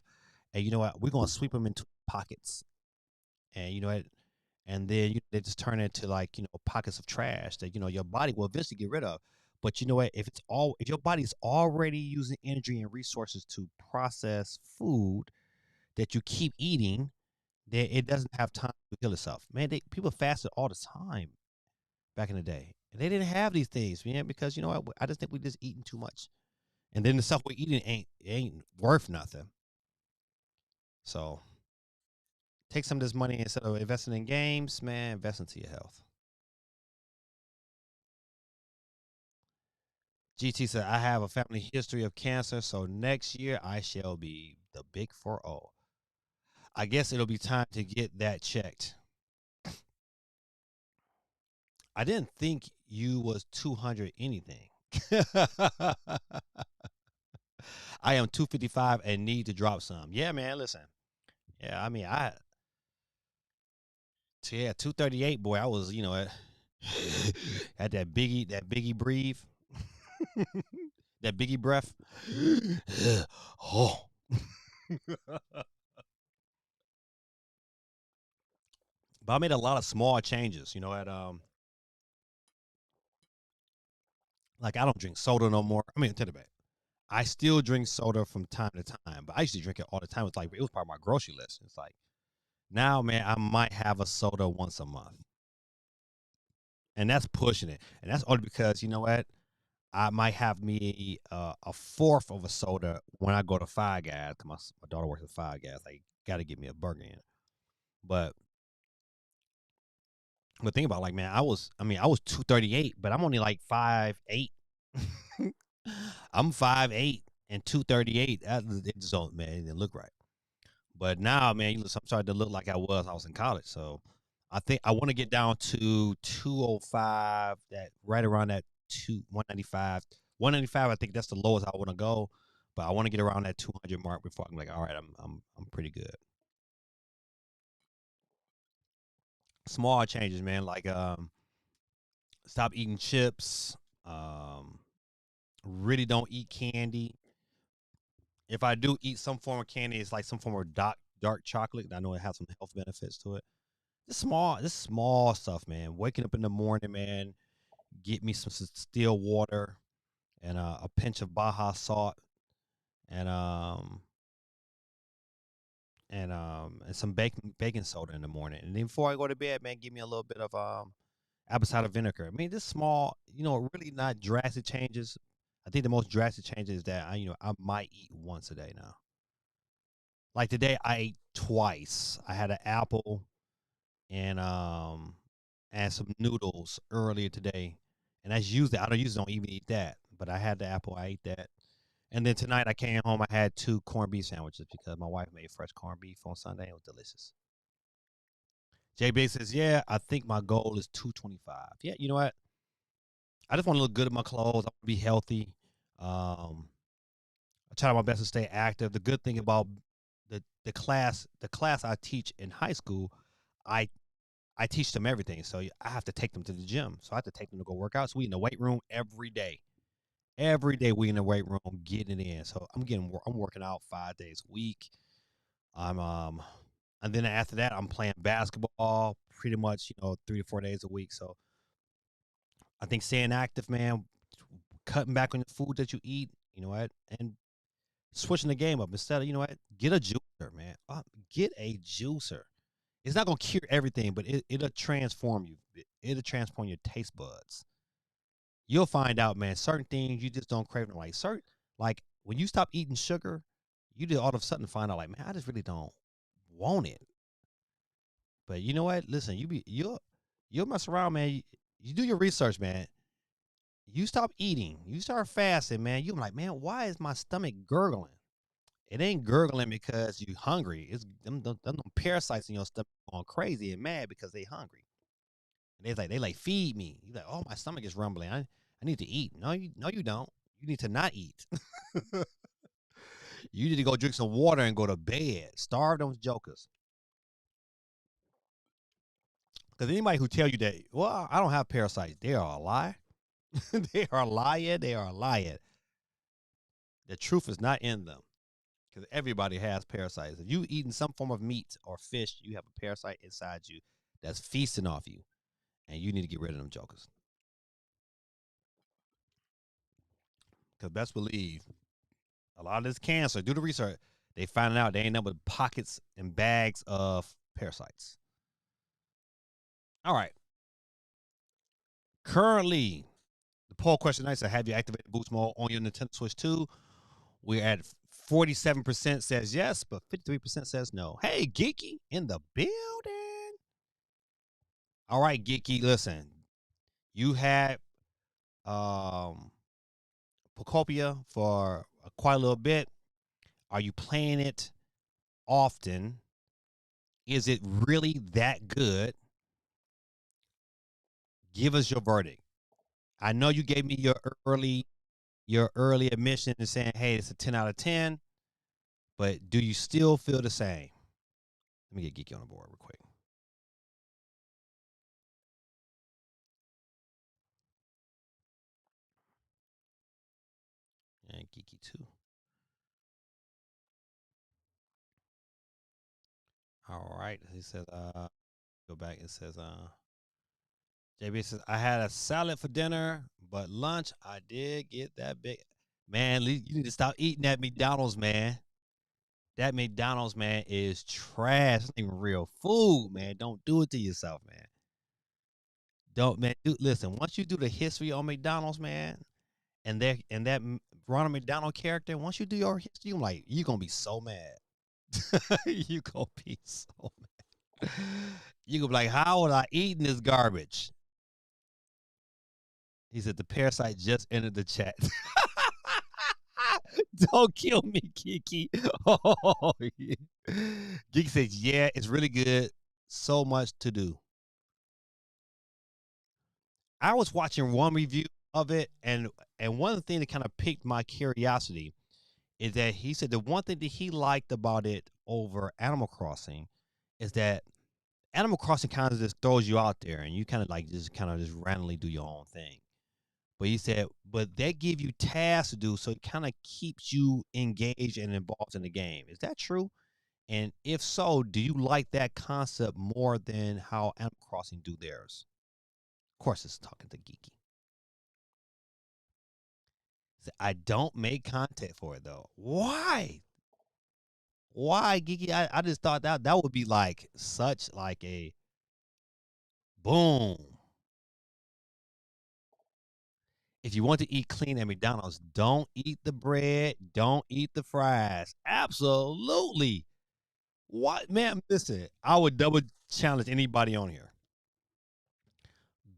and you know what? We're gonna sweep them into pockets, and you know what? And then they just turn into like pockets of trash that your body will eventually get rid of. But you know what? If your body's already using energy and resources to process food that you keep eating, then it doesn't have time to heal itself. Man, people fasted all the time back in the day, and they didn't have these things, man, because you know what? I just think we just eating too much, and then the stuff we're eating ain't worth nothing. So take some of this money instead of investing in games, man. Invest into your health. GT said, I have a family history of cancer, so next year I shall be the big 4-0. I guess it'll be time to get that checked. I didn't think you was 200 anything. I am 255 and need to drop some. Yeah, man, listen. Yeah, I mean, 238, boy. I was, at that biggie breathe. That biggie breath. Oh. But I made a lot of small changes, at like I don't drink soda no more. I mean, take it back. I still drink soda from time to time, but I used to drink it all the time. It's like it was part of my grocery list. It's like now, man, I might have a soda once a month, and that's pushing it. And that's only because you know what? I might have me a fourth of a soda when I go to Five Guys. 'Cause my daughter works at Five Guys. Like, got to get me a burger in. But think about it, like, man, I was 238, but I'm only like 5'8". I'm 5'8" and 238. It just don't, man, it didn't look right. But now, man, I'm starting to look like I was in college. So I think I want to get down to 205, that right around that 195. 195, I think that's the lowest I want to go. But I want to get around that 200 mark before I'm like, all right, I'm pretty good. Small changes, man, like stop eating chips. Um, really don't eat candy. If I do eat some form of candy, it's like some form of dark chocolate. I know it has some health benefits to it. This small stuff, man. Waking up in the morning, man. Get me some still water and a pinch of Baja salt and and some baking soda in the morning. And then before I go to bed, man, give me a little bit of apple cider vinegar. I mean, this small, really not drastic changes. I think the most drastic changes is that I might eat once a day now. Like today, I ate twice. I had an apple and some noodles earlier today, and that's usually I don't even eat that, but I had the apple, I ate that, and then tonight I came home, I had 2 corned beef sandwiches because my wife made fresh corned beef on Sunday. It was delicious. JB says, "Yeah, I think my goal is 225." Yeah, you know what? I just want to look good in my clothes. I want to be healthy. I try my best to stay active. The good thing about the class I teach in high school, I I teach them everything. So I have to take them to the gym. So I have to take them to go work out. So we in the weight room every day. Every day we in the weight room getting it in. So I'm working out 5 days a week. I'm and then after that I'm playing basketball pretty much, 3 to 4 days a week. So I think staying active, man, cutting back on the food that you eat, and switching the game up instead of, get a juicer, man. Get a juicer. It's not gonna cure everything, but it'll transform you. It'll transform your taste buds. You'll find out, man. Certain things you just don't crave them. Like when you stop eating sugar, you just all of a sudden find out, like, man, I just really don't want it. But you know what? Listen, you'll mess around, man. You do your research, man. You stop eating, you start fasting, man. You're like, man, why is my stomach gurgling? It ain't gurgling because you hungry. It's them parasites in your stomach going crazy and mad because they hungry. And they like feed me. You like, oh, my stomach is rumbling. I need to eat. No, you don't. You need to not eat. You need to go drink some water and go to bed. Starve those jokers. Because anybody who tell you that, well, I don't have parasites, they are a lie. They are lying. They are lying. The truth is not in them. Because everybody has parasites. If you eating some form of meat or fish, you have a parasite inside you that's feasting off you, and you need to get rid of them jokers. Because best believe a lot of this cancer, do the research, they find out they ain't nothing but pockets and bags of parasites. All right. Currently, the poll question tonight said, have you activated boost mode on your Nintendo Switch 2? We're at 47% says yes, but 53% says no. Hey, Geeky in the building. All right, Geeky, listen. You had Procopia for quite a little bit. Are you playing it often? Is it really that good? Give us your verdict. I know you gave me your early admission and saying, hey, it's a 10 out of 10, but do you still feel the same? Let me get Geeky on the board real quick. And Geeky too. All right. He says, go back. It says, JB says, I had a salad for dinner, but lunch, I did get that big. Man, you need to stop eating that McDonald's, man. That McDonald's, man, is trash. It's not even real food, man. Don't do it to yourself, man. Don't, man. Listen, once you do the history on McDonald's, man, and that Ronald McDonald character, once you do your history, you're gonna be so mad. You gonna be so mad. You gonna be like, how would I eat this garbage? He said the parasite just entered the chat. Don't kill me, Kiki. Oh, yeah. Kiki says, yeah, it's really good. So much to do. I was watching one review of it, and one of the things that kind of piqued my curiosity is that he said the one thing that he liked about it over Animal Crossing is that Animal Crossing kind of just throws you out there and you kind of like just randomly do your own thing. But he said, but they give you tasks to do, so it kind of keeps you engaged and involved in the game. Is that true? And if so, do you like that concept more than how Animal Crossing do theirs? Of course, it's talking to Geeky. I don't make content for it though. Why? Why, Geeky? I just thought that would be like such like a boom. If you want to eat clean at McDonald's, don't eat the bread, don't eat the fries. Absolutely. What, man? Listen, I would double challenge anybody on here.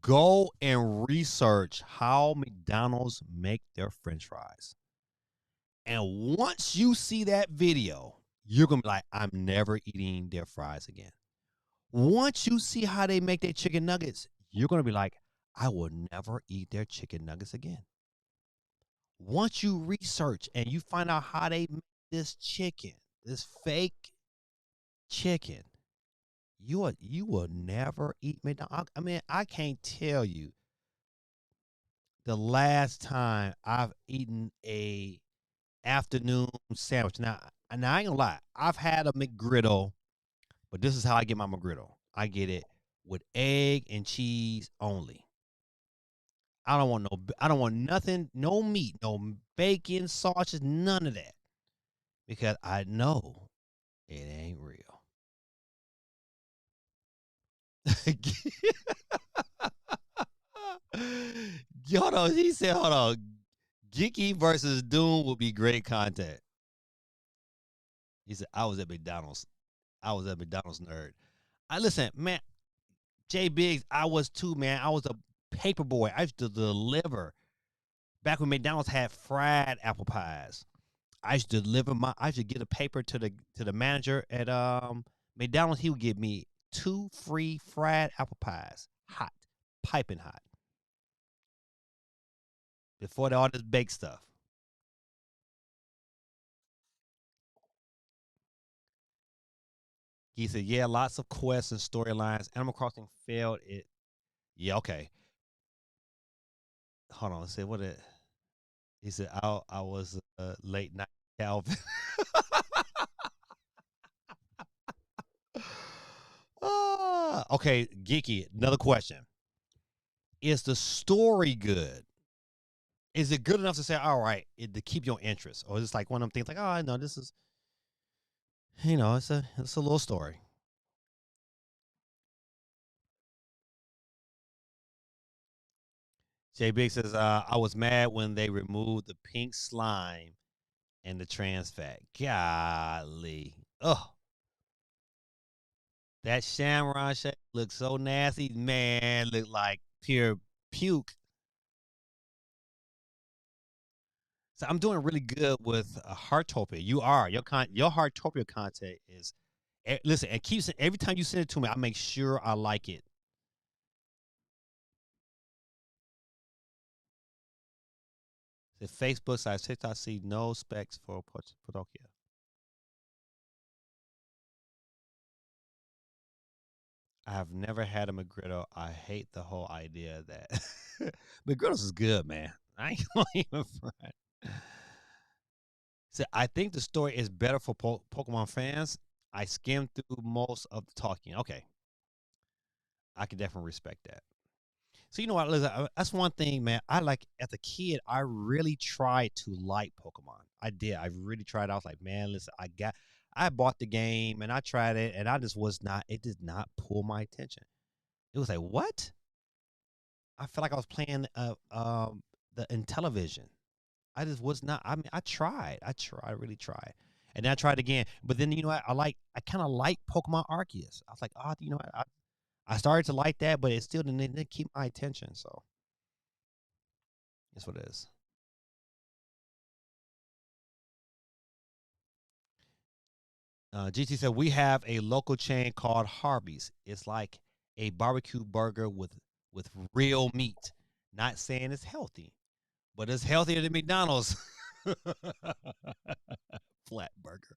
Go and research how McDonald's make their French fries. And once you see that video, you're gonna be like, I'm never eating their fries again. Once you see how they make their chicken nuggets, you're gonna be like, I will never eat their chicken nuggets again. Once you research and you find out how they make this chicken, this fake chicken, you will never eat McDonald's. I mean, I can't tell you the last time I've eaten a afternoon sandwich. Now I ain't gonna lie, I've had a McGriddle, but this is how I get my McGriddle. I get it with egg and cheese only. I don't want nothing, no meat, no bacon, sausages, none of that. Because I know it ain't real. Hold on, he said, hold on. Geeky versus Doom will be great content. He said, I was at McDonald's. I was at McDonald's nerd. I listen, man, Jay Biggs, I was too, man. I was a paper boy. I used to deliver back when McDonald's had fried apple pies. I used to deliver my. I used to get a paper to the manager at McDonald's. He would give me 2 free fried apple pies, hot, piping hot, before all this baked stuff. He said, "Yeah, lots of quests and storylines. Animal Crossing failed it. Yeah, okay. Hold on. Say what it. He said, I was late night Calvin. Okay, Geeky. Another question: is the story good? Is it good enough to say, all right, to keep your interest, or is it like one of them things like, oh, I know this is, it's a little story. Jay Big says, I was mad when they removed the pink slime and the trans fat. Golly, oh, that shamrock shake looks so nasty, man. Look like pure puke. So I'm doing really good with Heartopia. You are your Heartopia content is. Listen, and keeps every time you send it to me, I make sure I like it. The Facebook site TikTok see no specs for Podokia. I have never had a McGriddle. I hate the whole idea that McGriddles is good, man. I ain't gonna even front. So I think the story is better for Pokemon fans. I skimmed through most of the talking. Okay, I can definitely respect that. So you know what? Listen, that's one thing, man. I like as a kid, I really tried to like Pokemon. I did. I really tried. I was like, man, listen, I bought the game and I tried it, and I just was not. It did not pull my attention. It was like, what? I felt like I was playing the in television. I just was not. I mean, I tried. I really tried. And then I tried again. But then what? I kind of like Pokemon Arceus. I was like, oh, what? I started to like that, but it still didn't keep my attention. So that's what it is. GT said we have a local chain called Harvey's. It's like a barbecue burger with real meat. Not saying it's healthy, but it's healthier than McDonald's flat burger.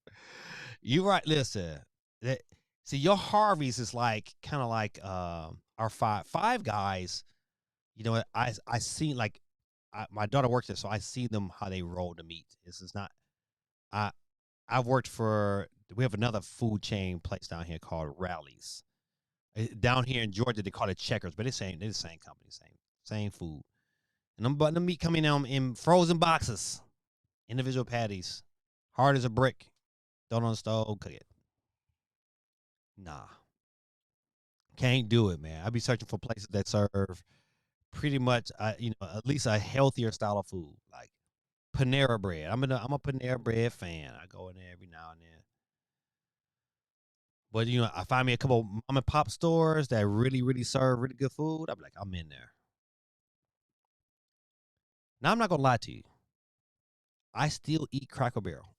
You right. Listen, that, see your Harvey's is like kind of like our five guys. You know, I seen like my daughter works there, so I see them how they roll the meat. This is not. I I've worked for. We have another food chain place down here called Rallies. Down here in Georgia, they call it Checkers, but they're the same company, same food. And but the meat coming out in frozen boxes, individual patties, hard as a brick. Throw it on the stove, cook it. Nah, can't do it, man. I be searching for places that serve pretty much, at least a healthier style of food, like Panera Bread. I'm a Panera Bread fan. I go in there every now and then. But I find me a couple mom and pop stores that really, really serve really good food. I'm like, I'm in there. Now I'm not gonna lie to you. I still eat Cracker Barrel.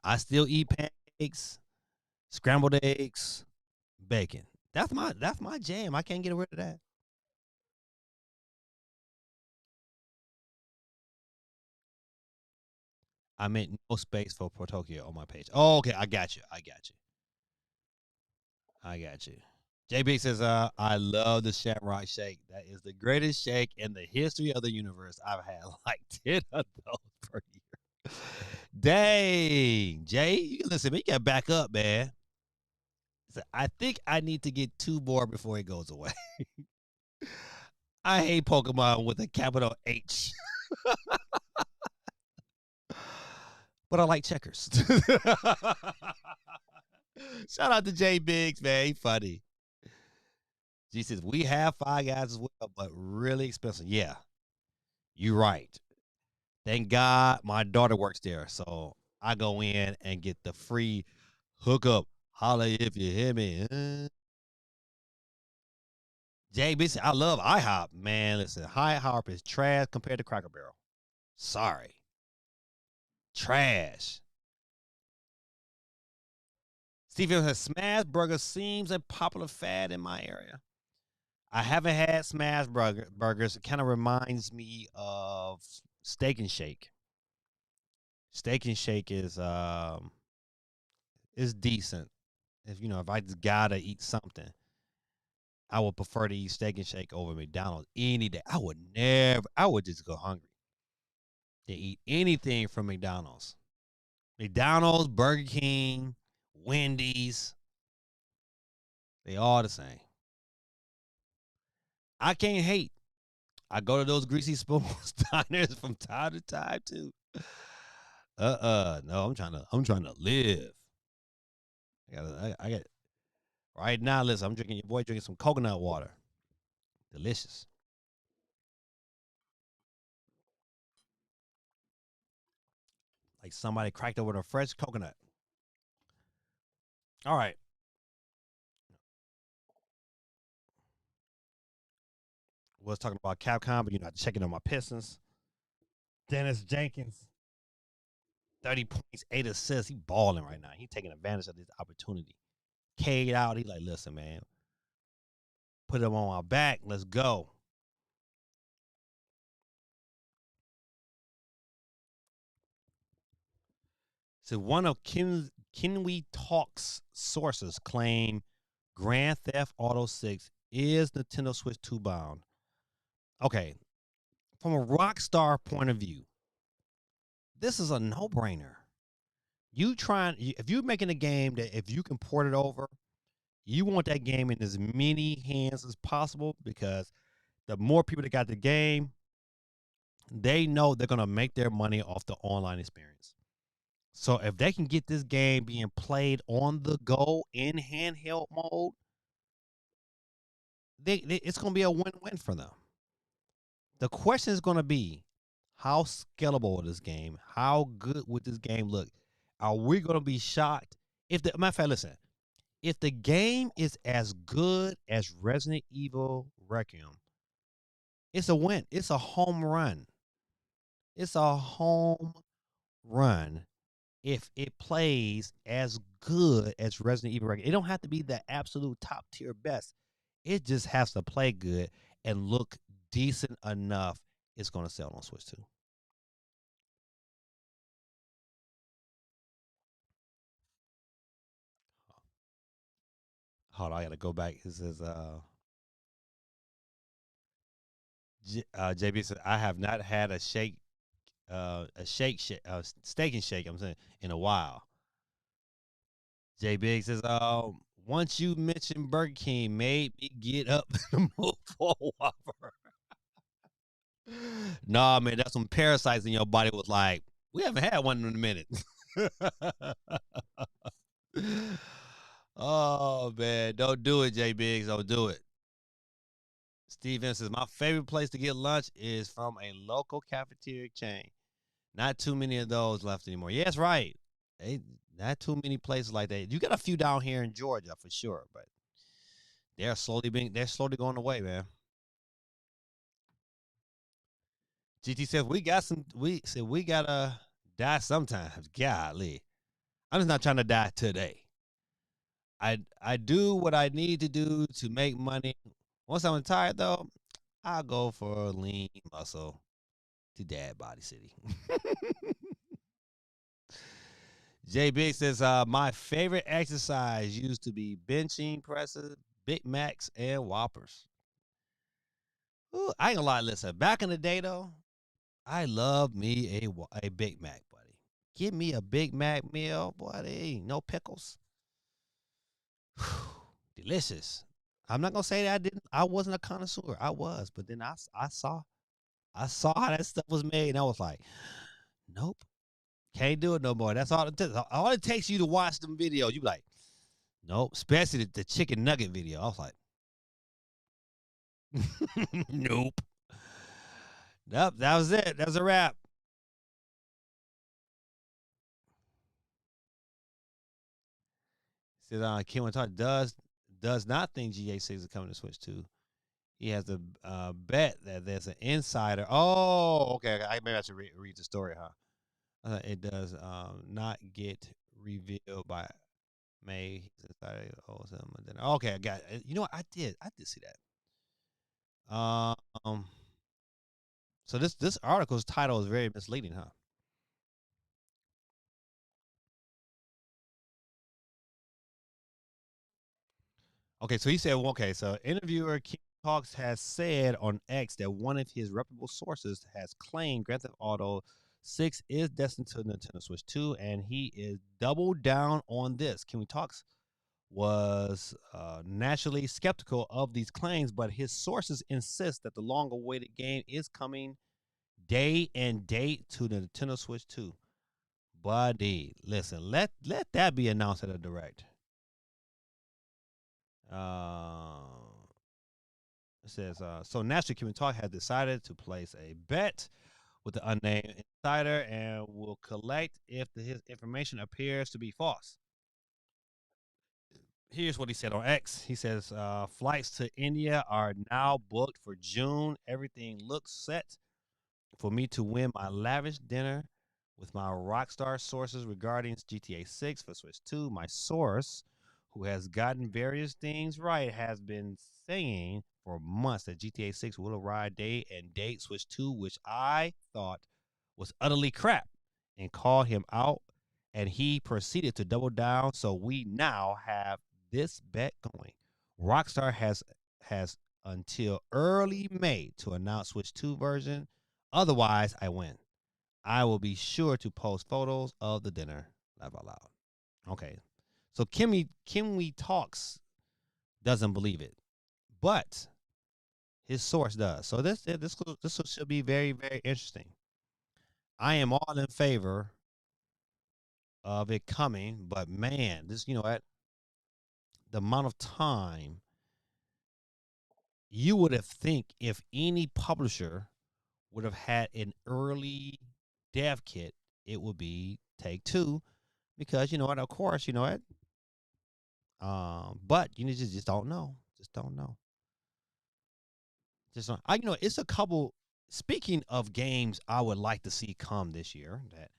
I still eat pancakes, scrambled eggs, bacon. That's my jam. I can't get rid of that. I meant no space for Portokio on my page. Oh, okay. I got you. I got you. I got you. JB says, I love the Shamrock Shake. That is the greatest shake in the history of the universe. I've had like 10 of those per year. Dang. Jay, listen, you got to back up, man. So I think I need to get 2 more before it goes away. I hate Pokemon with a capital H, but I like checkers. Shout out to Jay Biggs, man. He funny. She says, we have Five Guys as well, but really expensive. Yeah, you're right. Thank God my daughter works there. So I go in and get the free hookup. Holla if you hear me. JB said, I love IHOP. Man, listen, IHOP is trash compared to Cracker Barrel. Sorry. Trash. Stephen has smash burger seems a popular fad in my area. I haven't had smash burgers. It kind of reminds me of Steak and Shake. Steak and Shake is decent. If I just gotta eat something, I would prefer to eat Steak and Shake over McDonald's any day. I would just go hungry to eat anything from McDonald's. McDonald's, Burger King, Wendy's, they all the same. I can't hate. I go to those greasy spoons diners from time to time too. No, I'm trying to live. I got right now. Listen, your boy drinking some coconut water. Delicious. Like somebody cracked open a fresh coconut. All right. Was talking about Capcom, but checking on my Pistons. Dennis Jenkins, 30 points, 8 assists. He balling right now. He taking advantage of this opportunity. K'd out. He like, listen, man, put him on my back. Let's go. So one of Kinwe Talk's sources claim Grand Theft Auto 6 is Nintendo Switch 2 bound. Okay, from a Rockstar point of view, this is a no-brainer. If you're making a game that if you can port it over, you want that game in as many hands as possible because the more people that got the game, they know they're gonna make their money off the online experience. So if they can get this game being played on the go in handheld mode, it's gonna be a win-win for them. The question is gonna be, how scalable is this game? How good would this game look? Are we gonna be shocked if the matter of fact? Listen, if the game is as good as Resident Evil Requiem, it's a win. It's a home run. It's a home run if it plays as good as Resident Evil Requiem. It don't have to be the absolute top tier best. It just has to play good and look decent enough. It's going to sell on Switch 2. Hold on, I got to go back. This is JB said I have not had steak and shake. I'm saying in a while. J Big says, once you mentioned Burger King, made me get up and move for a Whopper. Nah, man, that's some parasites in your body was like, we haven't had one in a minute. Oh man, don't do it, J Biggs. Don't do it. Steve Evans says, my favorite place to get lunch is from a local cafeteria chain. Not too many of those left anymore. Yes, right. They, not too many places like that. You got a few down here in Georgia for sure, but they're slowly going away, man. GT says we said we gotta die sometimes. Golly. I'm just not trying to die today. I do what I need to do to make money. Once I'm retired though, I'll go for lean muscle to dad body city. Jay Big says, my favorite exercise used to be benching presses, Big Macs, and Whoppers. Ooh, I ain't gonna lie, listen, back in the day though, I love me a Big Mac, buddy. Give me a Big Mac meal, buddy. No pickles. Delicious. I'm not gonna say that I wasn't a connoisseur. I was, but then I saw how that stuff was made, and I was like, nope, can't do it no more. That's all it takes you to watch them videos. You be like, nope, especially the chicken nugget video. I was like, nope. Nope, that was it. That was a wrap. Said Ken Talk does not think GA6 is coming to Switch 2. He has a bet that there's an insider. Oh, okay. Maybe I should read the story, huh? It does not get revealed by May. He's insider. Oh, okay, I got it. You know what? I did see that. So this article's title is very misleading, huh? Okay, so he said, well, okay, so interviewer King Talks has said on X that one of his reputable sources has claimed Grand Theft Auto 6 is destined to Nintendo Switch 2, and he is double down on this. King Talks was naturally skeptical of these claims, but his sources insist that the long awaited game is coming day and date to the Nintendo Switch 2. Buddy, listen, let that be announced at a direct. Uh, it says, so National Cuban Talk has decided to place a bet with the unnamed insider and will collect if his information appears to be false. Here's what he said on X. He says, flights to India are now booked for June. Everything looks set for me to win my lavish dinner with my rockstar sources regarding GTA 6 for Switch 2. My source, who has gotten various things right, has been saying for months that GTA 6 will arrive day and date Switch 2, which I thought was utterly crap, and called him out. And he proceeded to double down. So we now have this bet going. Rockstar has until early May to announce Switch 2 version. Otherwise, I win. I will be sure to post photos of the dinner. Laugh out loud. Okay. So Kimmy Talks doesn't believe it, but his source does. So this should be very very interesting. I am all in favor of it coming, but man, this what the amount of time you would have think if any publisher would have had an early dev kit, it would be Take Two, because you know what, of course, you know what. But you just don't know, just don't know, just don't. It's a couple. Speaking of games, I would like to see come this year that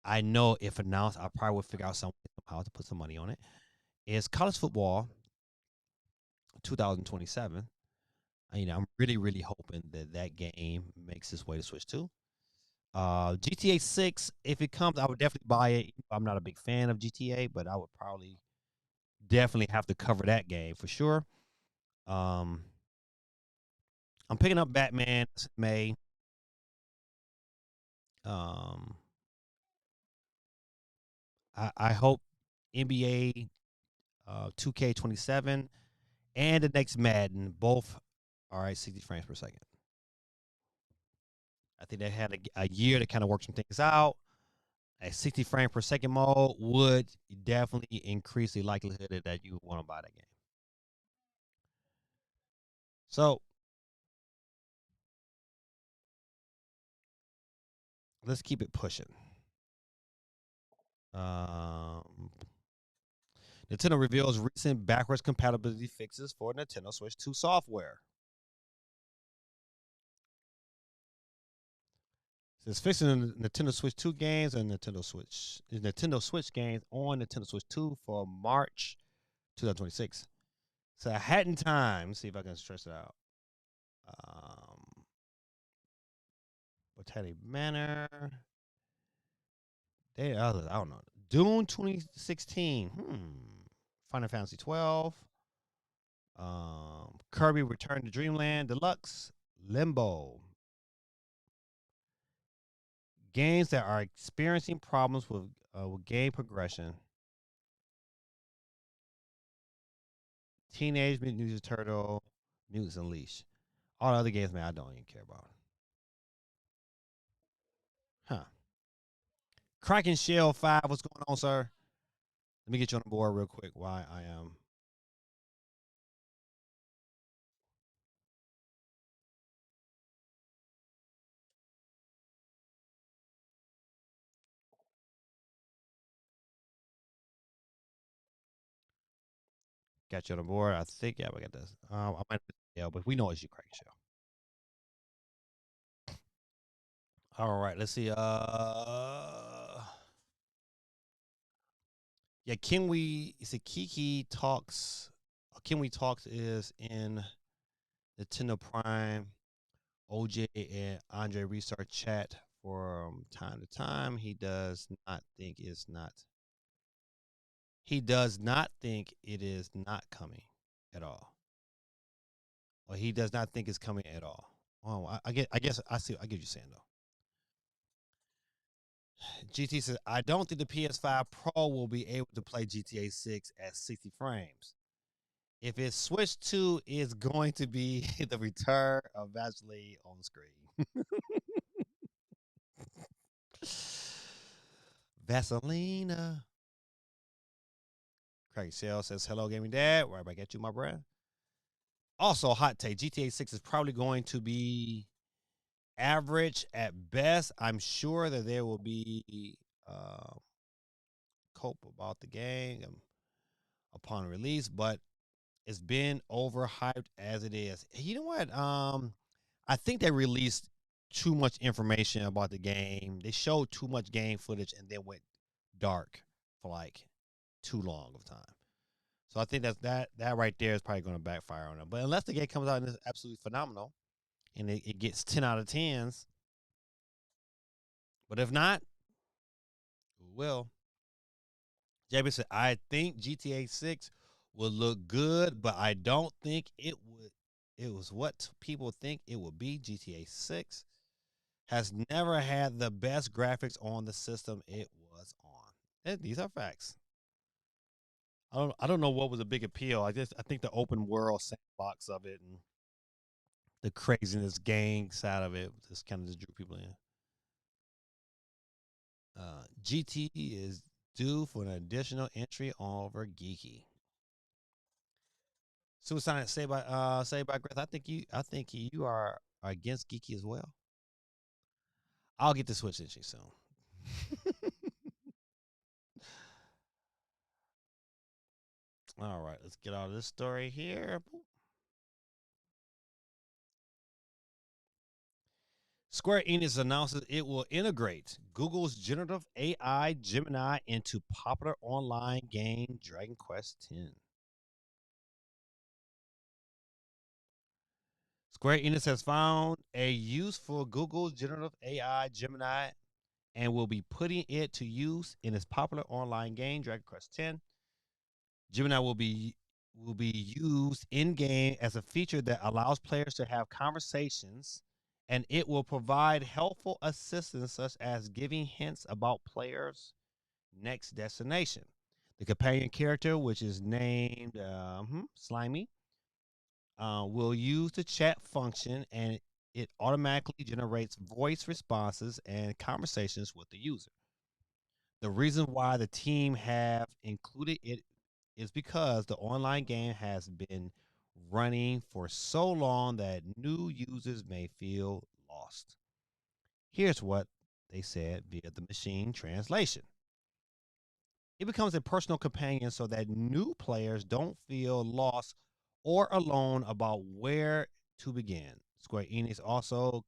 I know if announced, I probably would figure out some how to put some money on it. Is college football 2027. I'm really, really hoping that that game makes its way to Switch 2. GTA 6, if it comes, I would definitely buy it. I'm not a big fan of GTA, but I would probably definitely have to cover that game for sure. Um, I'm picking up Batman in May. Um, I hope NBA 2K27 and the next Madden both are at 60 frames per second. I think they had a year to kind of work some things out. A 60 frame per second mode would definitely increase the likelihood that you want to buy that game. So let's keep it pushing. Um, Nintendo reveals recent backwards compatibility fixes for Nintendo Switch 2 software. It says fixing the Nintendo Switch 2 games and Nintendo Switch games on Nintendo Switch 2 for March 2026. So I had in time. Let's see if I can stretch it out. Botanic Manor. I don't know. Dune 2016. Final Fantasy 12. Kirby Return to Dreamland Deluxe. Limbo. Games that are experiencing problems with game progression. Teenage Mutant Ninja Turtle. Mutants Unleashed. All the other games, man, I don't even care about. Huh. Kraken Shell 5. What's going on, sir? Let me get you on the board real quick. Why I am. Got you on the board. I think, yeah, we got this. I might Yeah, but we know it's your crack shell. All right, let's see. Yeah, can we? It's a Kiki talks. Can we talks is in Nintendo Prime. OJ and Andre restart chat from time to time. He does not think it's not. He does not think it is not coming at all. Or he does not think it's coming at all. Oh, I guess I see. I get you saying though. GT says I don't think the PS5 Pro will be able to play GTA 6 at 60 frames. If it's switched to, it's going to be the return of Vaseline on screen. Vaselina. Craig Shell says, hello, gaming dad. Right back at you, my brother. Also, hot take GTA 6 is probably going to be average at best. I'm sure that there will be uh, cope about the game upon release, but it's been overhyped as it is. You know what? I think they released too much information about the game. They showed too much game footage and then went dark for like too long of time. So I think that right there is probably going to backfire on them. But unless the game comes out and is absolutely phenomenal and it gets 10 out of 10s, but if not, well, JB said, I think GTA 6 will look good, but I don't think it would. It was what people think it would be. GTA 6 has never had the best graphics on the system it was on. And these are facts. I don't know what was a big appeal. I think the open world sandbox of it and the craziness gang side of it just kind of just drew people in. GT is due for an additional entry over Geeky. Suicide say by Griff. I think you are against Geeky as well. I'll get the Switch entry soon. All right, let's get out of this story here. Square Enix announces it will integrate Google's generative AI Gemini into popular online game Dragon Quest X. Square Enix has found a use for Google's generative AI Gemini and will be putting it to use in its popular online game Dragon Quest X. Gemini will be used in game as a feature that allows players to have conversations, and it will provide helpful assistance such as giving hints about players' next destination. The companion character, which is named Slimy, will use the chat function, and it automatically generates voice responses and conversations with the user. The reason why the team have included it is because the online game has been running for so long that new users may feel lost. Here's what they said via the machine translation. It becomes a personal companion so that new players don't feel lost or alone about where to begin. Square Enix also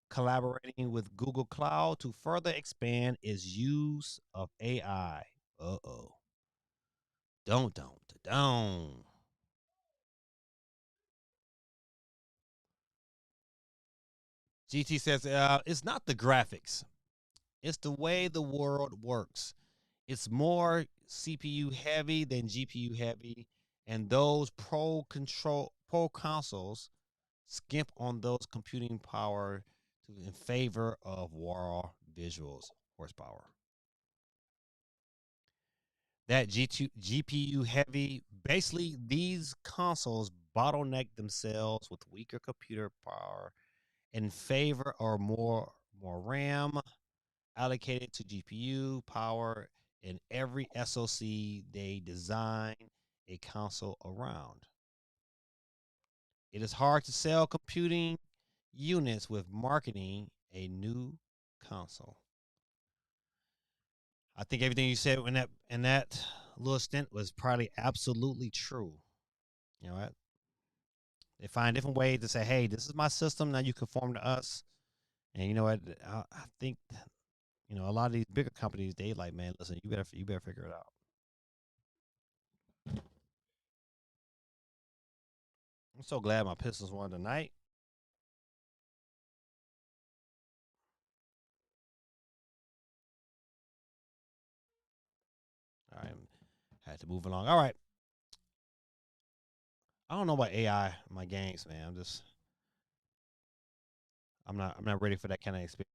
collaborating with Google Cloud to further expand its use of AI. Uh oh. Don't. GT says it's not the graphics, it's the way the world works. It's more CPU heavy than GPU heavy, and those pro consoles skimp on those computing power in favor of raw visuals horsepower. That GPU heavy, basically these consoles bottleneck themselves with weaker computer power in favor or more RAM allocated to GPU power in every SoC they design a console around. It is hard to sell computing units with marketing a new console. I think everything you said in that little stint was probably absolutely true. You know what? They find different ways to say, "Hey, this is my system. Now you conform to us." And you know what? I think a lot of these bigger companies, they like, man, listen, you better figure it out. I'm so glad my Pistons won tonight. All right, had to move along. All right, I don't know about AI in my games, man. I'm not ready for that kind of experience.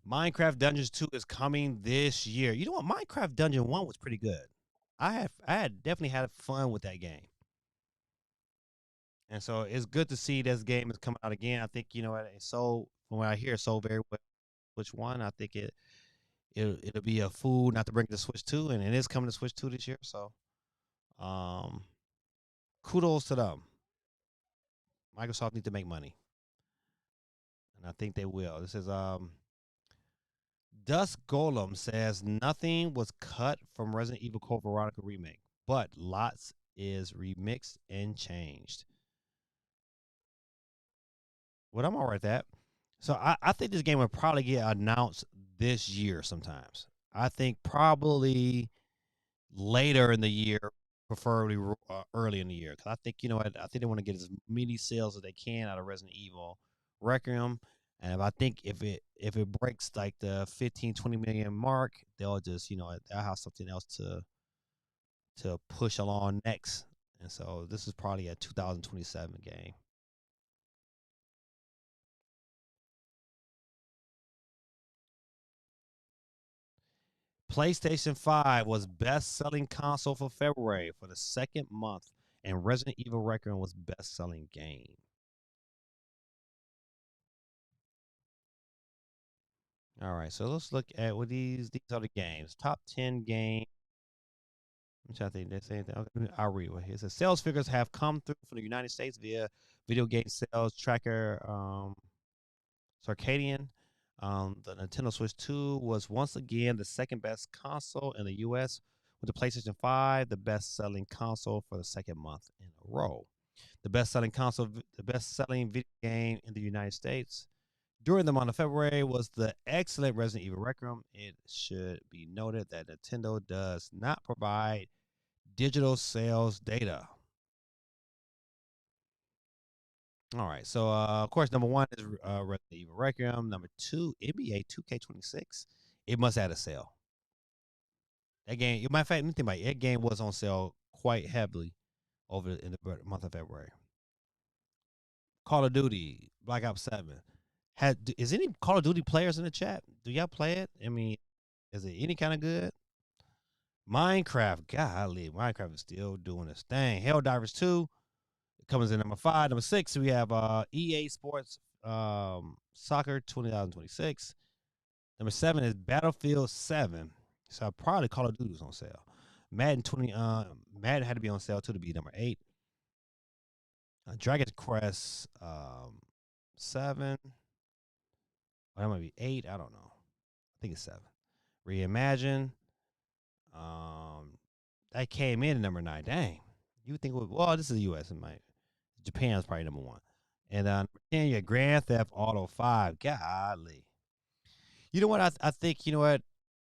Minecraft Dungeons 2 is coming this year. You know what? Minecraft Dungeon 1 was pretty good. I had definitely had fun with that game. And so it's good to see this game is coming out again. I think it's so from what I hear, so very well. Which one? I think it'll be a fool not to bring it to Switch 2, and it is coming to Switch 2 this year. So um, kudos to them. Microsoft need to make money, and I think they will. This is Dusk Golem says nothing was cut from Resident Evil Code Veronica remake, but lots is remixed and changed. What I'm all right with that. So I think this game will probably get announced this year sometimes. I think probably later in the year, preferably early in the year. Because I think I think they want to get as many sales as they can out of Resident Evil Requiem. And if it breaks like the 15-20 million mark, they'll just they'll have something else to push along next. And so this is probably a 2027 game. PlayStation 5 was best-selling console for February for the second month, and Resident Evil Requiem was best-selling game. All right, so let's look at what these are the games. Top 10 games. I'm trying to think. They say anything. Okay, I'll read what here. It says sales figures have come through from the United States via video game sales tracker Circadian. The Nintendo Switch 2 was once again the second best console in the U.S., with the PlayStation 5 the best selling console for the second month in a row. The best selling video game in the United States during the month of February was the excellent Resident Evil Requiem. It should be noted that Nintendo does not provide digital sales data. All right, so of course, number one is Resident Evil Requiem. Number two, NBA 2K26. It must add a sale. That game, matter of fact, let me think about it. That game was on sale quite heavily over in the month of February. Call of Duty, Black Ops 7. Is any Call of Duty players in the chat? Do y'all play it? I mean, is it any kind of good? Minecraft, golly, Minecraft is still doing its thing. Helldivers 2 comes in number 5. Number 6, we have EA Sports Soccer 2026. Number 7 is Battlefield 7. So probably Call of Duty was on sale. Madden had to be on sale too to be number 8. Dragon Quest 7. Or that might be 8. I don't know. I think it's 7. Reimagine. Um, that came in at number 9. Dang. You would think, well, this is the U.S. Japan's probably number 1. And number 10, you got Grand Theft Auto 5. Golly. You know what? I think, you know what?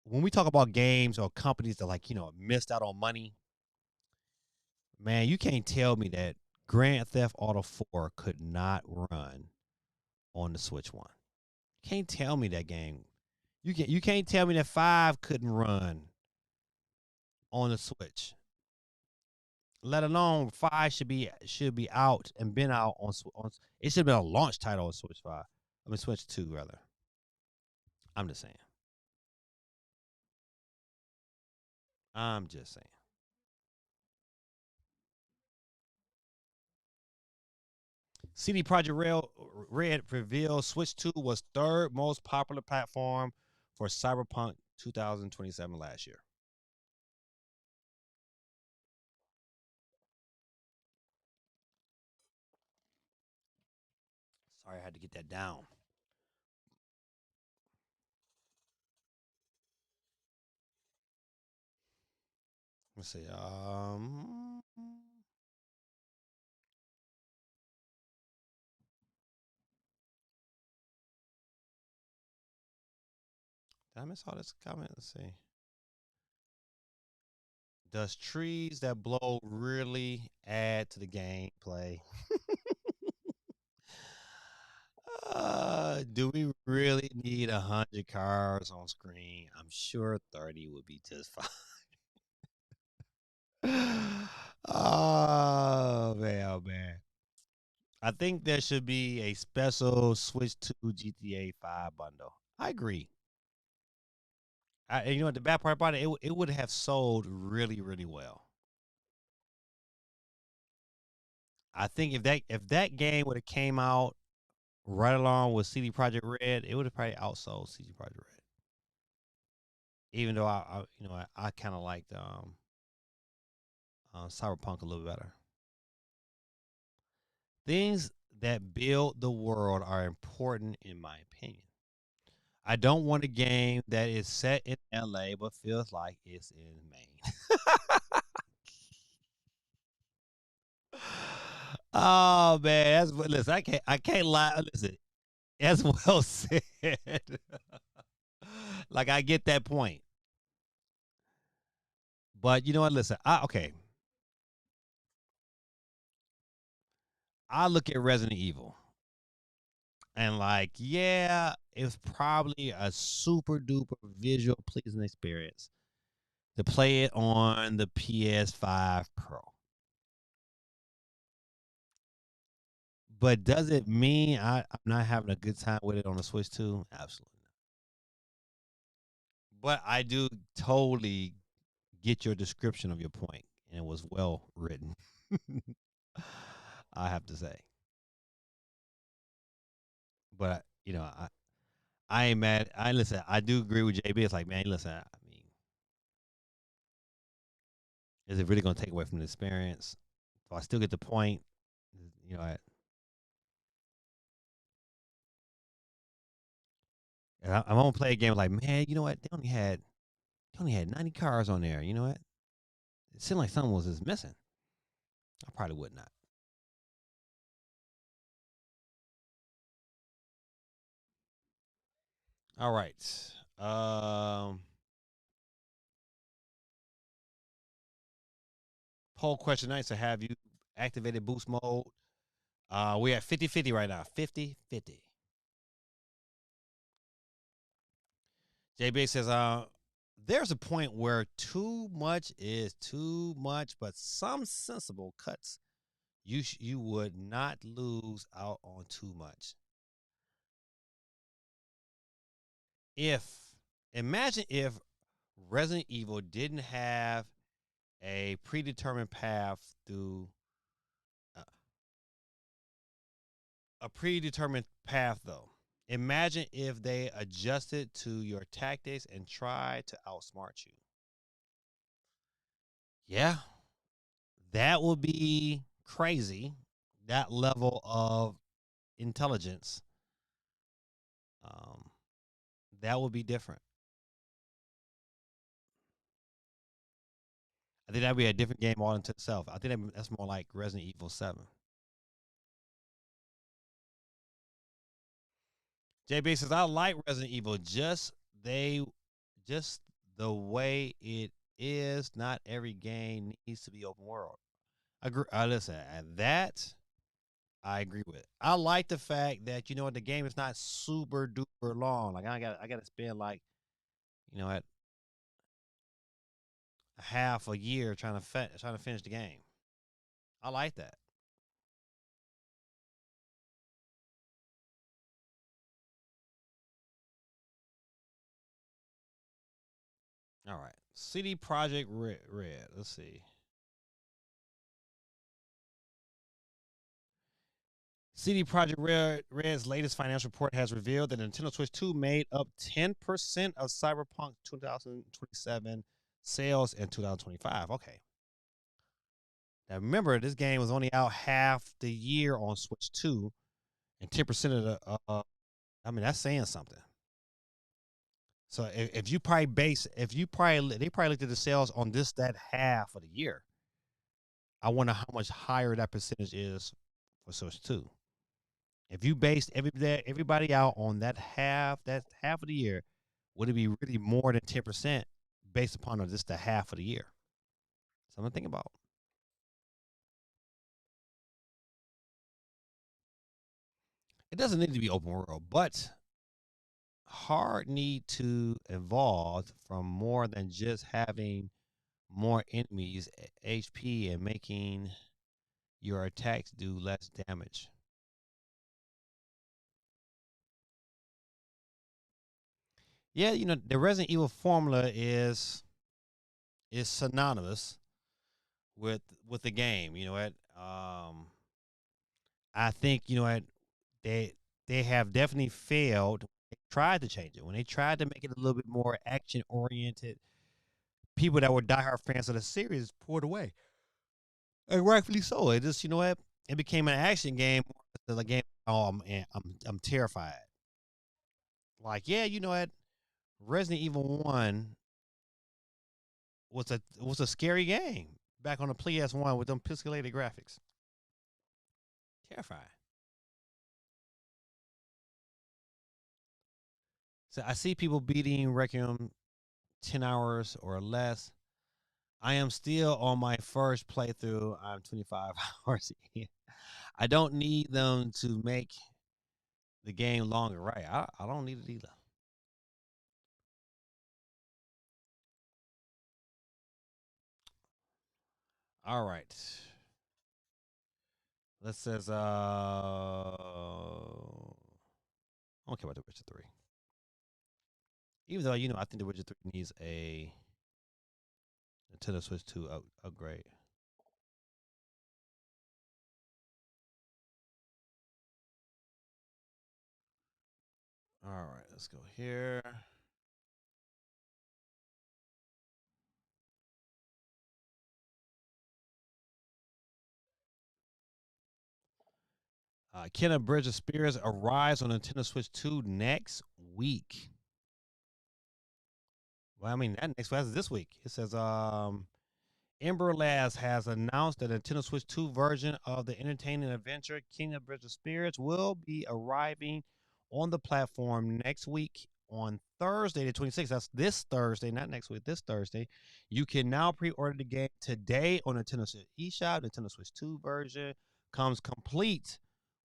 When we talk about games or companies that missed out on money, man, you can't tell me that Grand Theft Auto 4 could not run on the Switch 1. Can't tell me that game. You can't tell me that 5 couldn't run on the Switch. Let alone 5 should be out and been out on it should have been a launch title on Switch 5. I mean Switch 2 rather. I'm just saying. I'm just saying. CD Projekt Red revealed Switch 2 was third most popular platform for Cyberpunk 2027 last year. Sorry, I had to get that down. Let's see. Did I miss all this comment? Let's see. Does trees that blow really add to the gameplay? Do we really need 100 cars on screen? I'm sure 30 would be just fine. Oh man, oh man. I think there should be a special Switch 2 GTA 5 bundle. I agree. You know what the bad part about it? It would have sold really, really well. I think if that game would have came out right along with CD Projekt Red, it would have probably outsold CD Projekt Red. Even though I kind of liked Cyberpunk a little better. Things that build the world are important in my opinion. I don't want a game that is set in LA but feels like it's in Maine. Oh man, listen. I can't lie. Listen, that's well said. Like I get that point, but you know what? Listen, okay. I look at Resident Evil and like, yeah, it's probably a super duper visual pleasing experience to play it on the PS5 Pro. But does it mean I'm not having a good time with it on the Switch 2? Absolutely not. But I do totally get your description of your point, and it was well written. I have to say, but I ain't mad. I listen. I do agree with JB. It's like, man, listen. I mean, is it really going to take away from the experience? Do I still get the point? You know, I'm gonna play a game like, man, you know what? They only had 90 cars on there. You know what? It seemed like something was just missing. I probably would not. All right. Poll question night. So have you activated boost mode? We're at 50-50 right now. 50-50. JB says, there's a point where too much is too much, but some sensible cuts. You would not lose out on too much. If Imagine if Resident Evil didn't have a predetermined path through uh, a predetermined path though. Imagine if they adjusted to your tactics and tried to outsmart you. Yeah, that would be crazy. That level of intelligence, um, that would be different. I think that'd be a different game all into itself. I think that's more like Resident Evil 7. JB says, I like Resident Evil, they just the way it is. Not every game needs to be open world. Agree. Listen, that I agree with. I like the fact that the game is not super duper long. Like I got to spend like at half a year trying to finish the game. I like that. All right, CD Project Red. Let's see. CD Projekt Red's latest financial report has revealed that Nintendo Switch 2 made up 10% of Cyberpunk 2027 sales in 2025. Okay. Now remember, this game was only out half the year on Switch 2, and 10% of the. I mean, that's saying something. So if you probably base, if you probably they probably looked at the sales on this that half of the year. I wonder how much higher that percentage is for Switch Two. If you based everybody out on that half of the year, would it be really more than 10% based upon just the half of the year? Something to think about. It doesn't need to be open world, but hard need to evolve from more than just having more enemies, HP, and making your attacks do less damage. Yeah, the Resident Evil formula is synonymous with the game. You know what? I think they they have definitely failed. They tried to change it when they tried to make it a little bit more action oriented. People that were diehard fans of the series poured away, and rightfully so. It just it became an action game. The game. Oh man, I'm terrified. Like yeah, you know what? Resident Evil One was a scary game back on the PS1 with them pixelated graphics. Terrifying. So I see people beating Requiem 10 hours or less. I am still on my first playthrough. I'm 25 hours in. I don't need them to make the game longer, right? I don't need it either. All right. Let's says I don't care about The Witcher 3. Even though I think The Witcher 3 needs a Nintendo Switch 2 upgrade. All right, let's go here. Can a Bridge of Spirits arrives on Nintendo Switch 2 next week? Well, I mean, that next week is this week. It says Ember Labs has announced that a Nintendo Switch 2 version of the entertaining adventure Kingdom Bridge of Spirits will be arriving on the platform next week on Thursday, the 26th. That's this Thursday, not next week, this Thursday. You can now pre order the game today on Nintendo Switch eShop. Nintendo Switch 2 version comes complete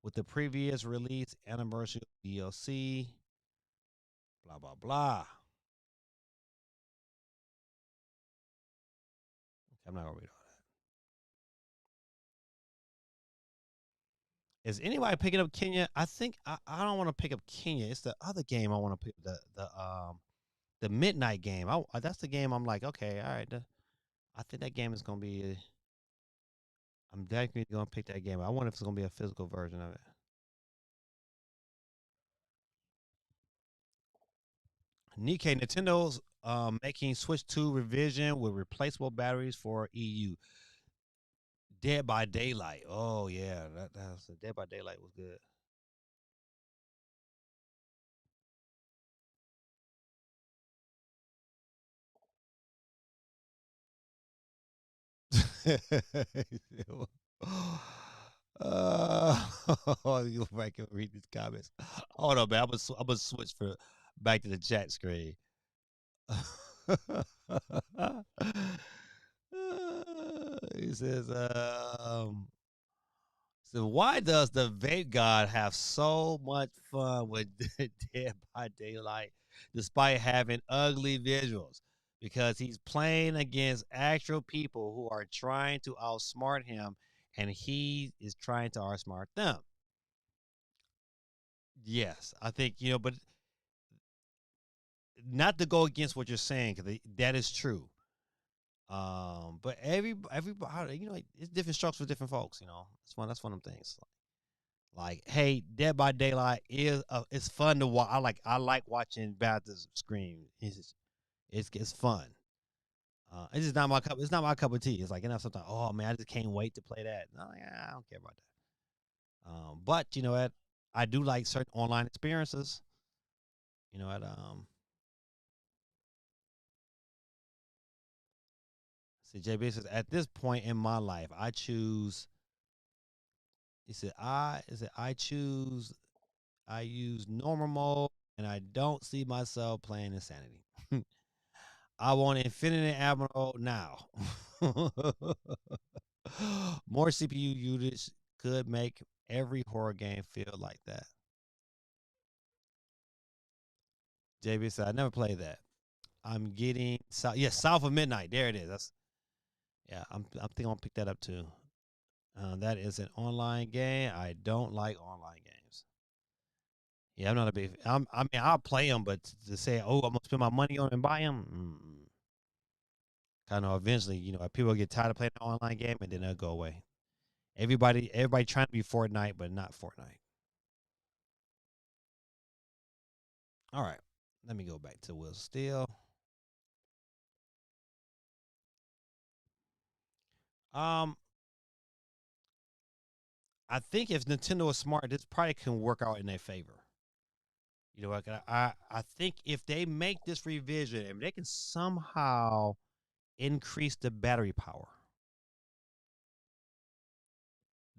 with the previous release anniversary DLC, blah, blah, blah. I'm not going to read all that. Is anybody picking up Kenya? I think I don't want to pick up Kenya. It's the other game I want to pick the midnight game. That's the game I'm like, okay, all right. I think that game is gonna be. I'm definitely gonna pick that game. I wonder if it's gonna be a physical version of it. Nikkei Nintendo's making Switch 2 revision with replaceable batteries for EU. Dead by Daylight. Oh yeah, that's Dead by Daylight was good. You go back and read these comments. Hold on, man. I'm gonna switch for back to the chat screen. He says, so why does the vape god have so much fun with Dead by Daylight despite having ugly visuals? Because he's playing against actual people who are trying to outsmart him and he is trying to outsmart them. Yes, I think, but not to go against what you're saying, because that is true. But everybody, it's different strokes for different folks. That's one of them things. Like, hey, Dead by Daylight it's fun to watch. I like watching Baptist scream. It's fun. It's just not my cup. It's not my cup of tea. It's like sometimes. Oh man, I just can't wait to play that. No, I don't care about that. But you know what? I do like certain online experiences. You know what? See, JB says, at this point in my life, I choose. He said, I use normal mode, and I don't see myself playing Insanity. I want Infinity Ammo now. More CPU usage could make every horror game feel like that. JB said, I never played that. I'm getting South of Midnight. There it is. That's yeah. I think I'm gonna pick that up too. That is an online game. I don't like online games. Yeah, I'm not a big. I mean, I'll play them, but to say, oh, I'm gonna spend my money on it and buy them, kind of eventually, people get tired of playing an online game and then they'll go away. Everybody trying to be Fortnite, but not Fortnite. All right, let me go back to Will Steel. Um, I think if Nintendo is smart, this probably can work out in their favor. You know, I think if they make this revision and they can somehow increase the battery power,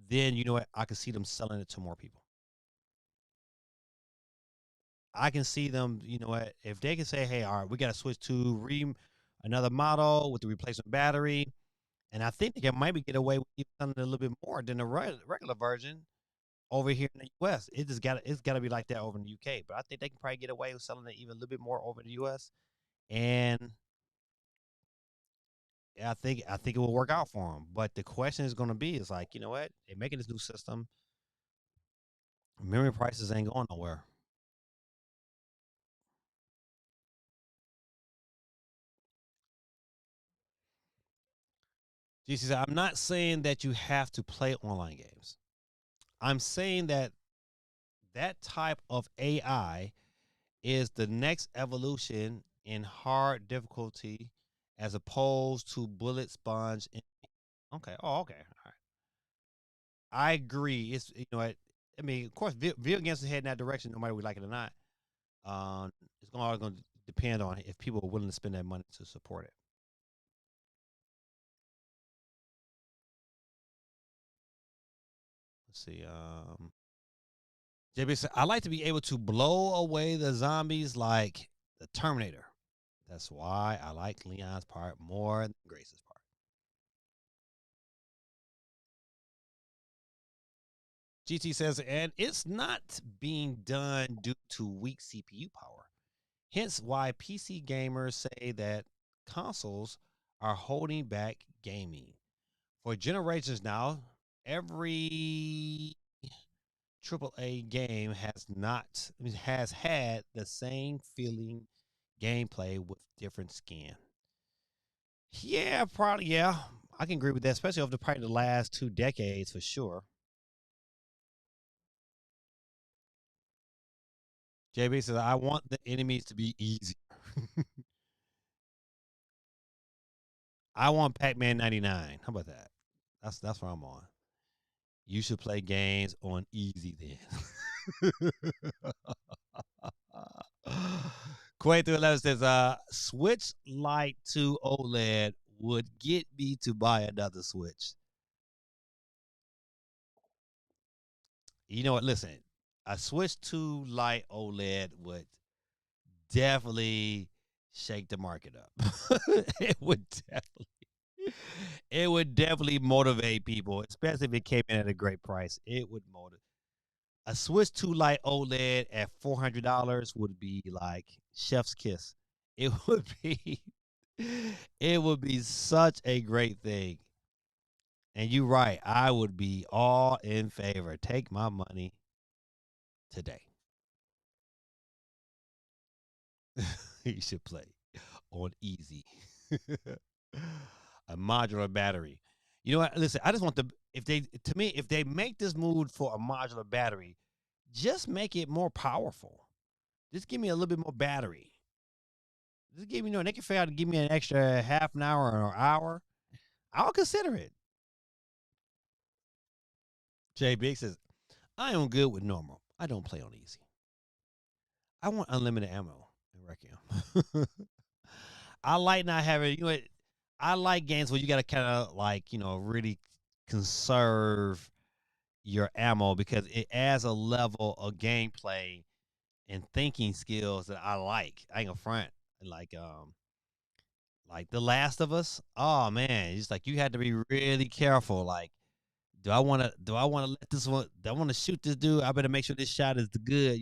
then you know what? I can see them selling it to more people. I can see them, you know what? If they can say, hey, all right, we got to switch to another model with the replacement battery, and I think they can maybe get away with selling it a little bit more than the regular version over here in the U.S. It's got to be like that over in the U.K. But I think they can probably get away with selling it even a little bit more over in the U.S. And yeah, I think it will work out for them. But the question is going to be, is like, you know what? They're making this new system. Memory prices ain't going nowhere. GC said, I'm not saying that you have to play online games. I'm saying that that type of AI is the next evolution in hard difficulty as opposed to bullet sponge. Okay. Oh, okay. All right. I agree. It's I mean, of course, video games is heading that direction, no matter we like it or not. It's always going to depend on if people are willing to spend that money to support it. Let's see. JB said, I like to be able to blow away the zombies like the Terminator. That's why I like Leon's part more than Grace's part. GT says, and it's not being done due to weak CPU power. Hence why PC gamers say that consoles are holding back gaming. For generations now, every AAA game has had the same feeling gameplay with different skin. Yeah, probably yeah. I can agree with that, especially over probably the last 2 decades for sure. JB says, I want the enemies to be easy. I want Pac-Man 99. How about that? That's where I'm on. You should play games on easy then. Quay through 11 says, Switch Lite to OLED would get me to buy another Switch. You know what? Listen, a Switch to Lite OLED would definitely shake the market up. it would definitely it would definitely motivate people, especially if it came in at a great price. It would motivate. A Switch 2 Lite OLED at $400 would be like chef's kiss. It would be it would be such a great thing. And you're right, I would be all in favor. Take my money today. You should play on easy. A modular battery. You know what? Listen, I just want if they make this move for a modular battery, just make it more powerful. Just give me a little bit more battery. Just give me, they can figure out to give me an extra half an hour or an hour. I'll consider it. Jay Big says, I am good with normal. I don't play on easy. I want unlimited ammo in Requiem. I like not having, I like games where you got to kind of like really conserve your ammo because it adds a level of gameplay and thinking skills that I like. I ain't gonna front like The Last of Us. Oh man, it's like you had to be really careful. Like, do I wanna let this one do I wanna shoot this dude? I better make sure this shot is the good,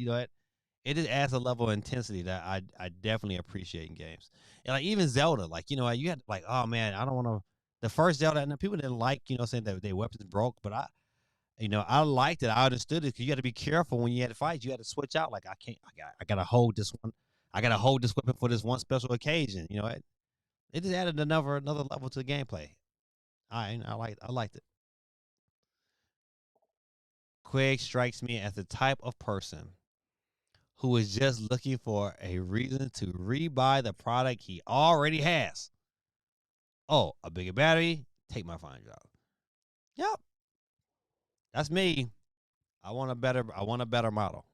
it just adds a level of intensity that I definitely appreciate in games. And like even Zelda, like, you had to like, oh man, I don't wanna the first Zelda and people didn't like, saying that their weapons broke, but I liked it. I understood it because you had to be careful when you had to fight. You had to switch out. Like I can't. I gotta hold this one. I gotta hold this weapon for this one special occasion. It just added another level to the gameplay. I liked it. Quake strikes me as the type of person who is just looking for a reason to rebuy the product he already has. Oh, a bigger battery. Take my fine job. Yep, that's me. I want a better model.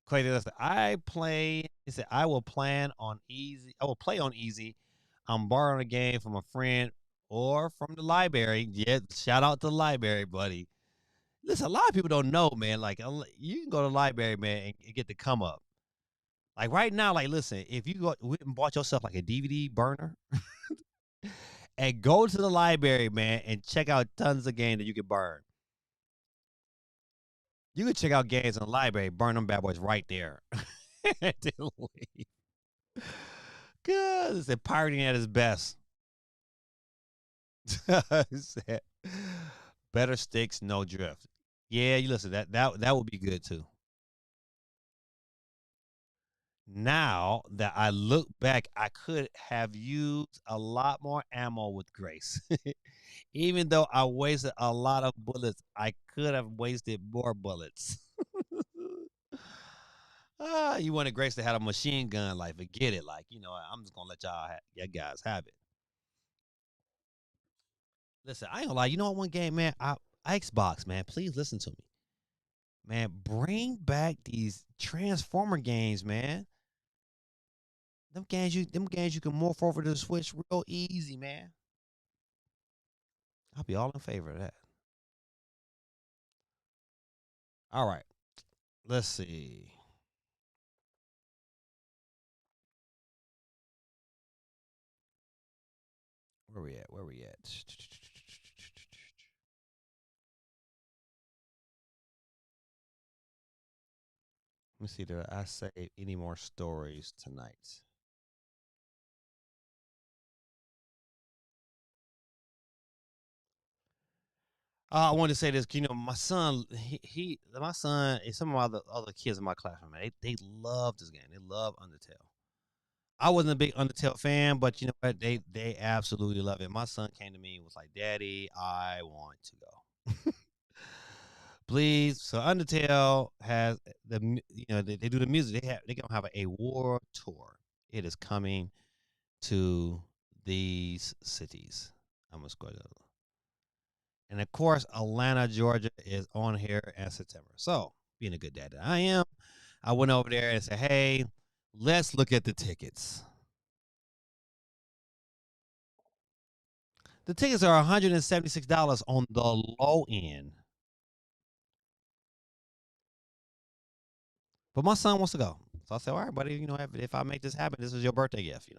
Quake said, he said, I will plan on easy. I will play on easy. I'm borrowing a game from a friend or from the library. Yeah, shout out to the library, buddy. Listen, a lot of people don't know, man. Like, you can go to the library, man, and get the come up. Like right now, like, listen, if you go and bought yourself like a DVD burner and go to the library, man, and check out tons of games that you can burn. You can check out games in the library, burn them bad boys right there. Good. It's pirating at its best. Said, better sticks, no drift. Yeah, you listen. That would be good too. Now that I look back, I could have used a lot more ammo with grace. Even though I wasted a lot of bullets, I could have wasted more bullets. You wanted Grace to have a machine gun, like forget it. Like, I'm just gonna let you guys have it. Listen, I ain't gonna lie. You know what? One game, man, Xbox, man. Please listen to me, man. Bring back these Transformer games, man. Them games you can morph over to the Switch real easy, man. I'll be all in favor of that. All right, let's see. Where we at? Where we at? Let me see. Did I say any more stories tonight? I wanted to say this. My son, my son, and some of my other kids in my classroom, man, they love this game. They love Undertale. I wasn't a big Undertale fan, but you know what? They absolutely love it. My son came to me and was like, "Daddy, I want to go." Please. So Undertale has they do the music. They gonna have a world tour. It is coming to these cities. I'm gonna scroll down. And of course, Atlanta, Georgia is on here in September. So, being a good dad that I am, I went over there and said, hey, let's look at the tickets. The tickets are $176 on the low end. But my son wants to go. So I said, all right, buddy, if I make this happen, this is your birthday gift.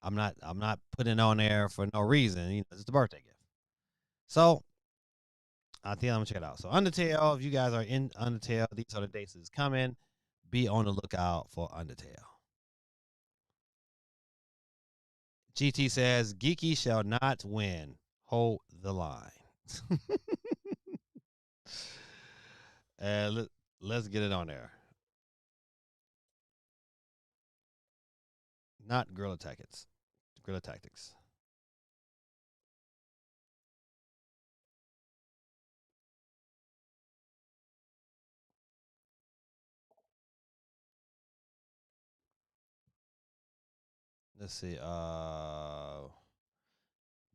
I'm not putting it on there for no reason. It's the birthday gift. So I think I'm gonna check it out. So Undertale, if you guys are in Undertale, these are the dates that's coming. Be on the lookout for Undertale. GT says, Geeky shall not win. Hold the line. Let's get it on there. Not Guerrilla Tactics. Guerrilla Tactics. Let's see.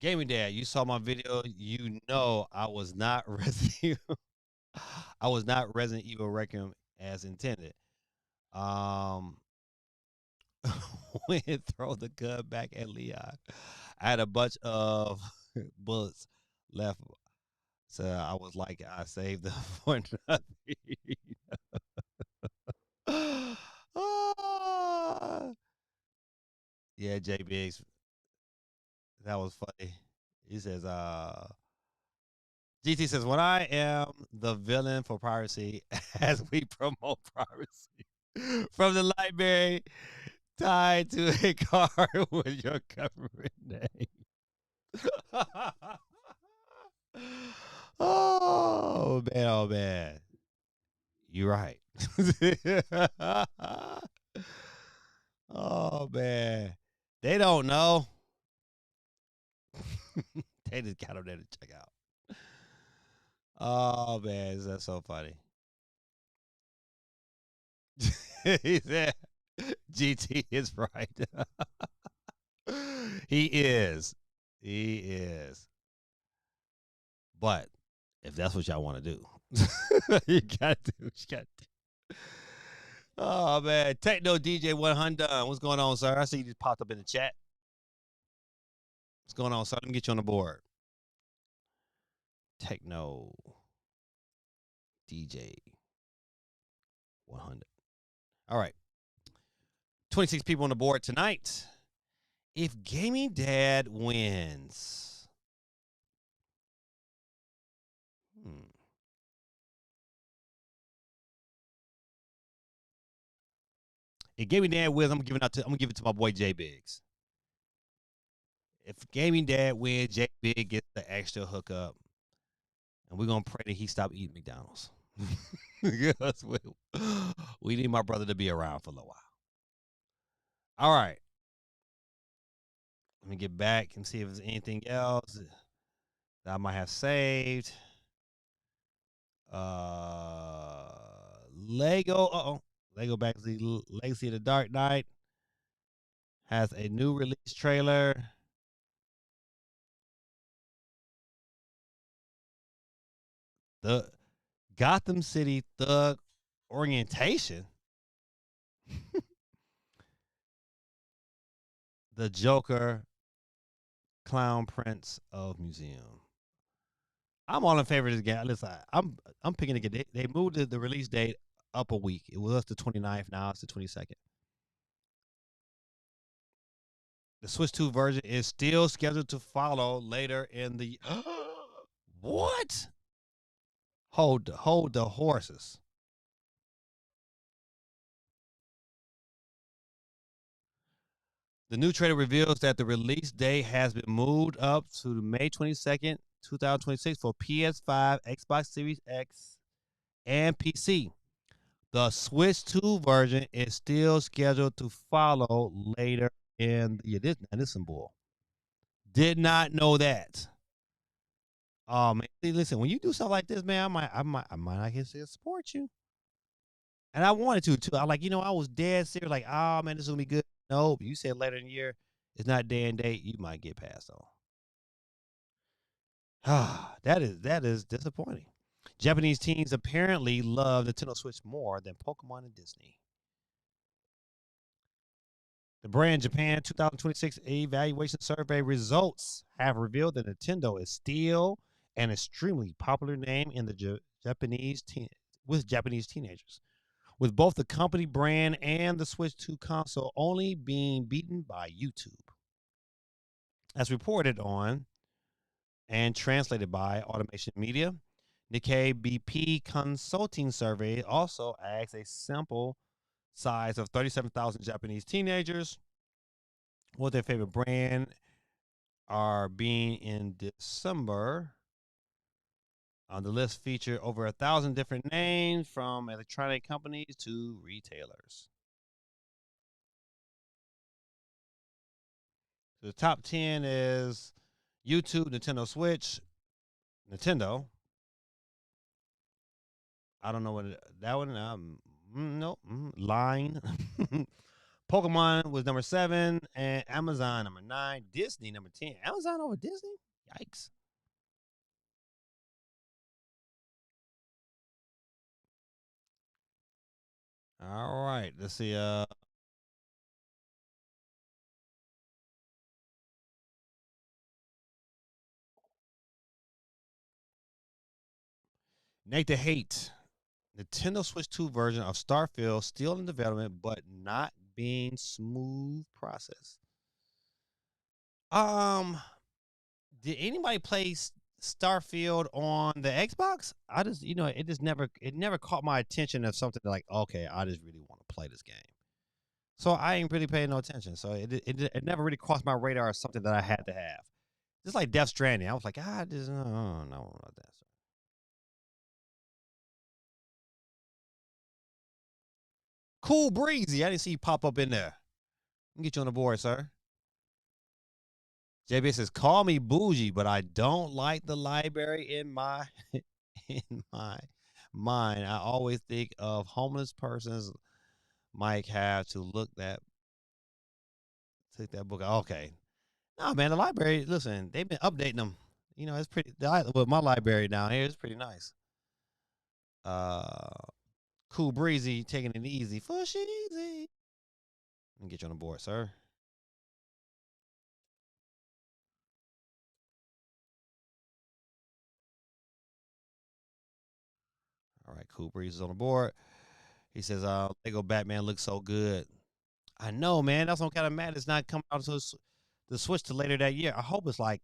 Gaming Dad, you saw my video. You know I was not Resident Evil. I was not Resident Evil Requiem as intended. Um, went and throw the gun back at Leon. I had a bunch of bullets left, so I was like, I saved them for nothing. Ah, yeah, J Biggs, that was funny. He says, GT says, when I am the villain for piracy as we promote piracy from the library tied to a car with your government name. Oh man, oh man. You're right. Oh man. They don't know. They just got them there to check out. Oh man, that's so funny. He said GT is right. He is. He is. But if that's what y'all want to do, you got to. You got to. Oh man, Techno DJ 100. What's going on, sir? I see you just popped up in the chat. What's going on, sir? Let me get you on the board. Techno DJ 100. All right. 26 people on the board tonight. If Gaming Dad wins, hmm. If Gaming Dad wins, I'm gonna give it to my boy J Biggs. If Gaming Dad wins, J Big gets the extra hookup, and we're gonna pray that he stop eating McDonald's. Because we need my brother to be around for a little while. All right. Let me get back and see if there's anything else that I might have saved. Lego. Lego Legacy of the Dark Knight has a new release trailer. The Gotham City Thug Orientation. The Joker Clown Prince of Museum. I'm all in favor of this game. Listen, I'm picking again. They moved the release date up a week. It was the 29th. Now it's the 22nd. The Switch 2 version is still scheduled to follow later in the. What? Hold the horses. The new trailer reveals that the release date has been moved up to May 22nd, 2026 for PS5, Xbox Series X, and PC. The Switch 2 version is still scheduled to follow later in the year. This some bull. Did not know that. Oh man, listen, when you do stuff like this, man, I might not get to support you. And I wanted to too. I like, I was dead serious, like, oh man, this is gonna be good. Nope. You said later in the year, it's not day and date, you might get passed on. Ah, that is disappointing. Japanese teens apparently love Nintendo Switch more than Pokemon and Disney. The brand Japan 2026 evaluation survey results have revealed that Nintendo is still an extremely popular name in the Japanese teenagers, with both the company brand and the Switch 2 console only being beaten by YouTube. As reported on and translated by Automation Media, Nikkei BP Consulting Survey also asks a sample size of 37,000 Japanese teenagers what their favorite brand are being in December. The list featured over 1,000 different names from electronic companies to retailers. So the top 10 is YouTube, Nintendo Switch, Nintendo. I don't know that one. No, Line. Pokemon was number 7, and Amazon number 9. Disney number 10. Amazon over Disney? Yikes! All right, let's see. Nate the Hate. Nintendo Switch 2 version of Starfield still in development, but not being smooth process. Um, did anybody play Starfield on the Xbox? I just, it never caught my attention of something like, okay, I just really want to play this game. So I ain't really paying no attention. So it never really crossed my radar as something that I had to have. Just like Death Stranding, I was like, I just don't know about that. Cool Breezy, I didn't see you pop up in there. Let me get you on the board, sir. JB says, "Call me bougie, but I don't like the library in my in my mind. I always think of homeless persons might have to take that book. Okay, no man, the library. Listen, they've been updating them. It's pretty. With my library down here, it's pretty nice. Uh, Cool Breezy, taking it easy, fush easy. Let me get you on the board, sir. All right, Cool Breeze is on the board. He says, Lego Batman looks so good. I know, man. That's what I'm kind of mad. It's not coming out to the Switch to later that year. I hope it's like,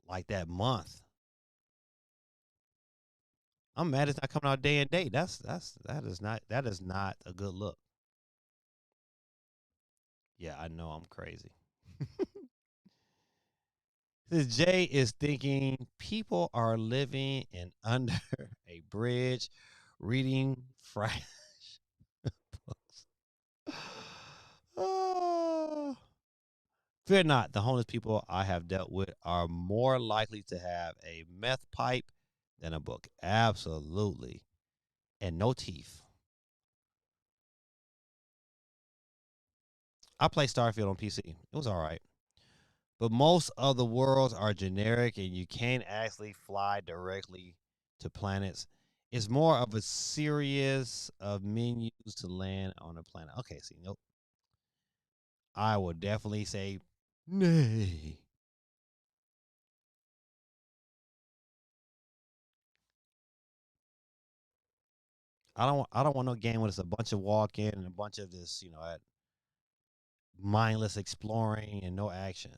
like that month. I'm mad it's not coming out day and date. That is not a good look. Yeah, I know I'm crazy. This Jay is thinking people are living in under a bridge, reading fresh books. Oh. Fear not, the homeless people I have dealt with are more likely to have a meth pipe than a book. Absolutely. And no teeth. I play Starfield on PC. It was all right. But most of the worlds are generic and you can't actually fly directly to planets. It's more of a series of menus to land on a planet. Okay, see, nope. I would definitely say nay. I don't want no game where it's a bunch of walk in and a bunch of this, mindless exploring and no action.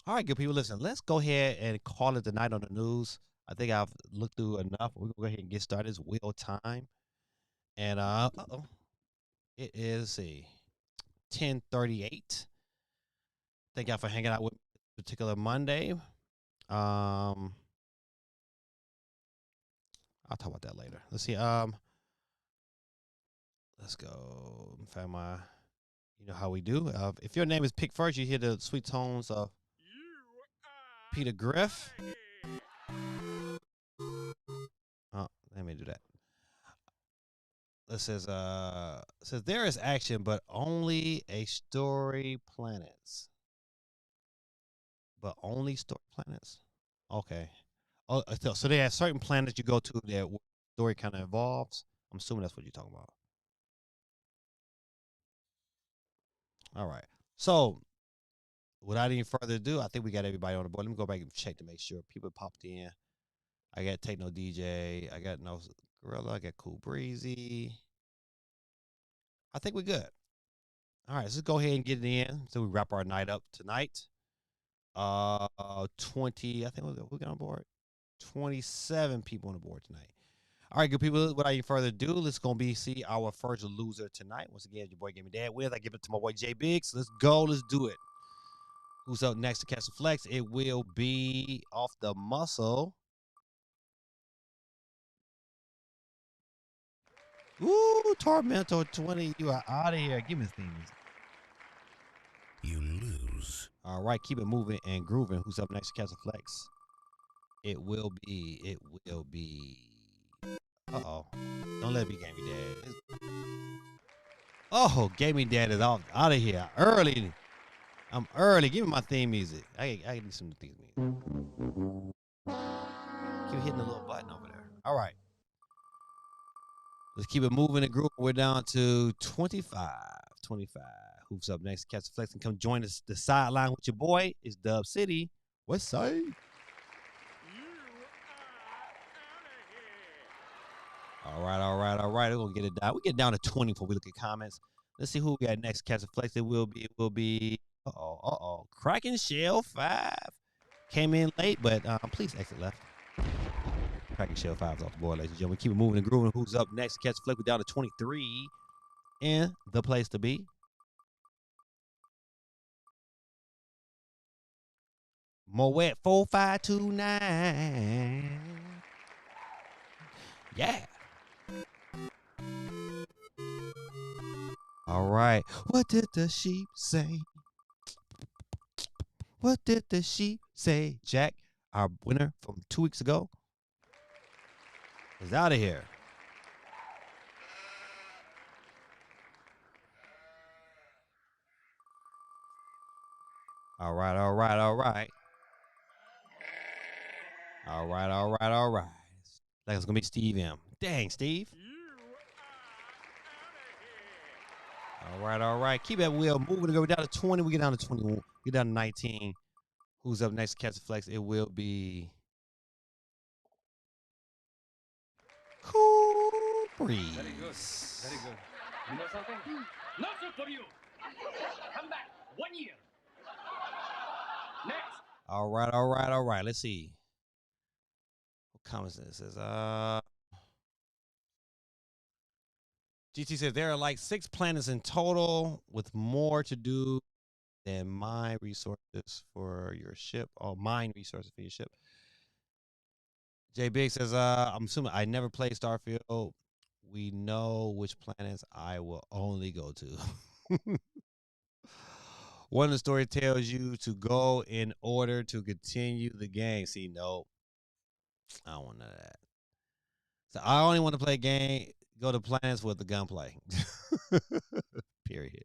All right, good people. Listen, let's go ahead and call it the night on the news. I think I've looked through enough. We're gonna go ahead and get started. It's wheel time. And it is see 10:38. Thank y'all for hanging out with me this particular Monday. I'll talk about that later. Let's see. Let's go find my. You know how we do. If your name is Pick First, you hear the sweet tones of Peter Griff. Oh, let me do that. It says there is action, but only a story planets. But only story planets. Okay. Oh, so they have certain planets you go to that story kind of evolves. I'm assuming that's what you're talking about. All right. So without any further ado, I think we got everybody on the board. Let me go back and check to make sure people popped in. I got Take No DJ. I got No Gorilla. I got Cool Breezy. I think we're good. All right, let's go ahead and get it in so we wrap our night up tonight. 20. I think we got on board. 27 people on the board tonight. All right, good people. Without any further ado, let's go see our first loser tonight. Once again, your boy gave me dad with. I give it to my boy J Biggs. Let's go. Let's do it. Who's up next to catch the flex? It will be off the muscle. Ooh, Tormento 20. You are out of here. Give me the theme music. You lose. All right, keep it moving and grooving. Who's up next to catch the flex? It will be. Uh-oh. Don't let me Gamey Dad. Oh, Gamey Dad is out of here. Early. I'm early. Give me my theme music. I need some theme music. Keep hitting the little button over there. All right. Let's keep it moving and grooving. We're down to 25. 25. Who's up next? Catch the flex and come join us the sideline with your boy. It's Dub City. West side. All right. We're gonna get it down. We get down to 20 before we look at comments. Let's see who we got next. Catch a flex. It will be. Kraken Shell 5 came in late, but please exit left. Kraken Shell 5 is off the board, ladies and gentlemen. Keep it moving and grooving. Who's up next? Catch a flex. We're down to 23 in the place to be. Moet 4529. Yeah. All right. What did the sheep say? What did the sheep say? Jack, our winner from 2 weeks ago, is out of here. All right. Like it's gonna be Steve M. Dang, Steve. All right. Keep that wheel moving. We're down to 20. We get down to 21. Get down to 19. Who's up next? Catch a flex. It will be Cool Breeze. Very good. Very good. You know something? Not good for you. Come back 1 year. Next. All right. Let's see. What comments this says? GT says there are like 6 planets in total with more to do than mine resources for your ship. Oh, mine resources for your ship. J Big says, I'm assuming I never played Starfield. We know which planets I will only go to. One of the story tells you to go in order to continue the game. See, no, I don't want none of that. So I only want to go to planets with the gunplay. Period.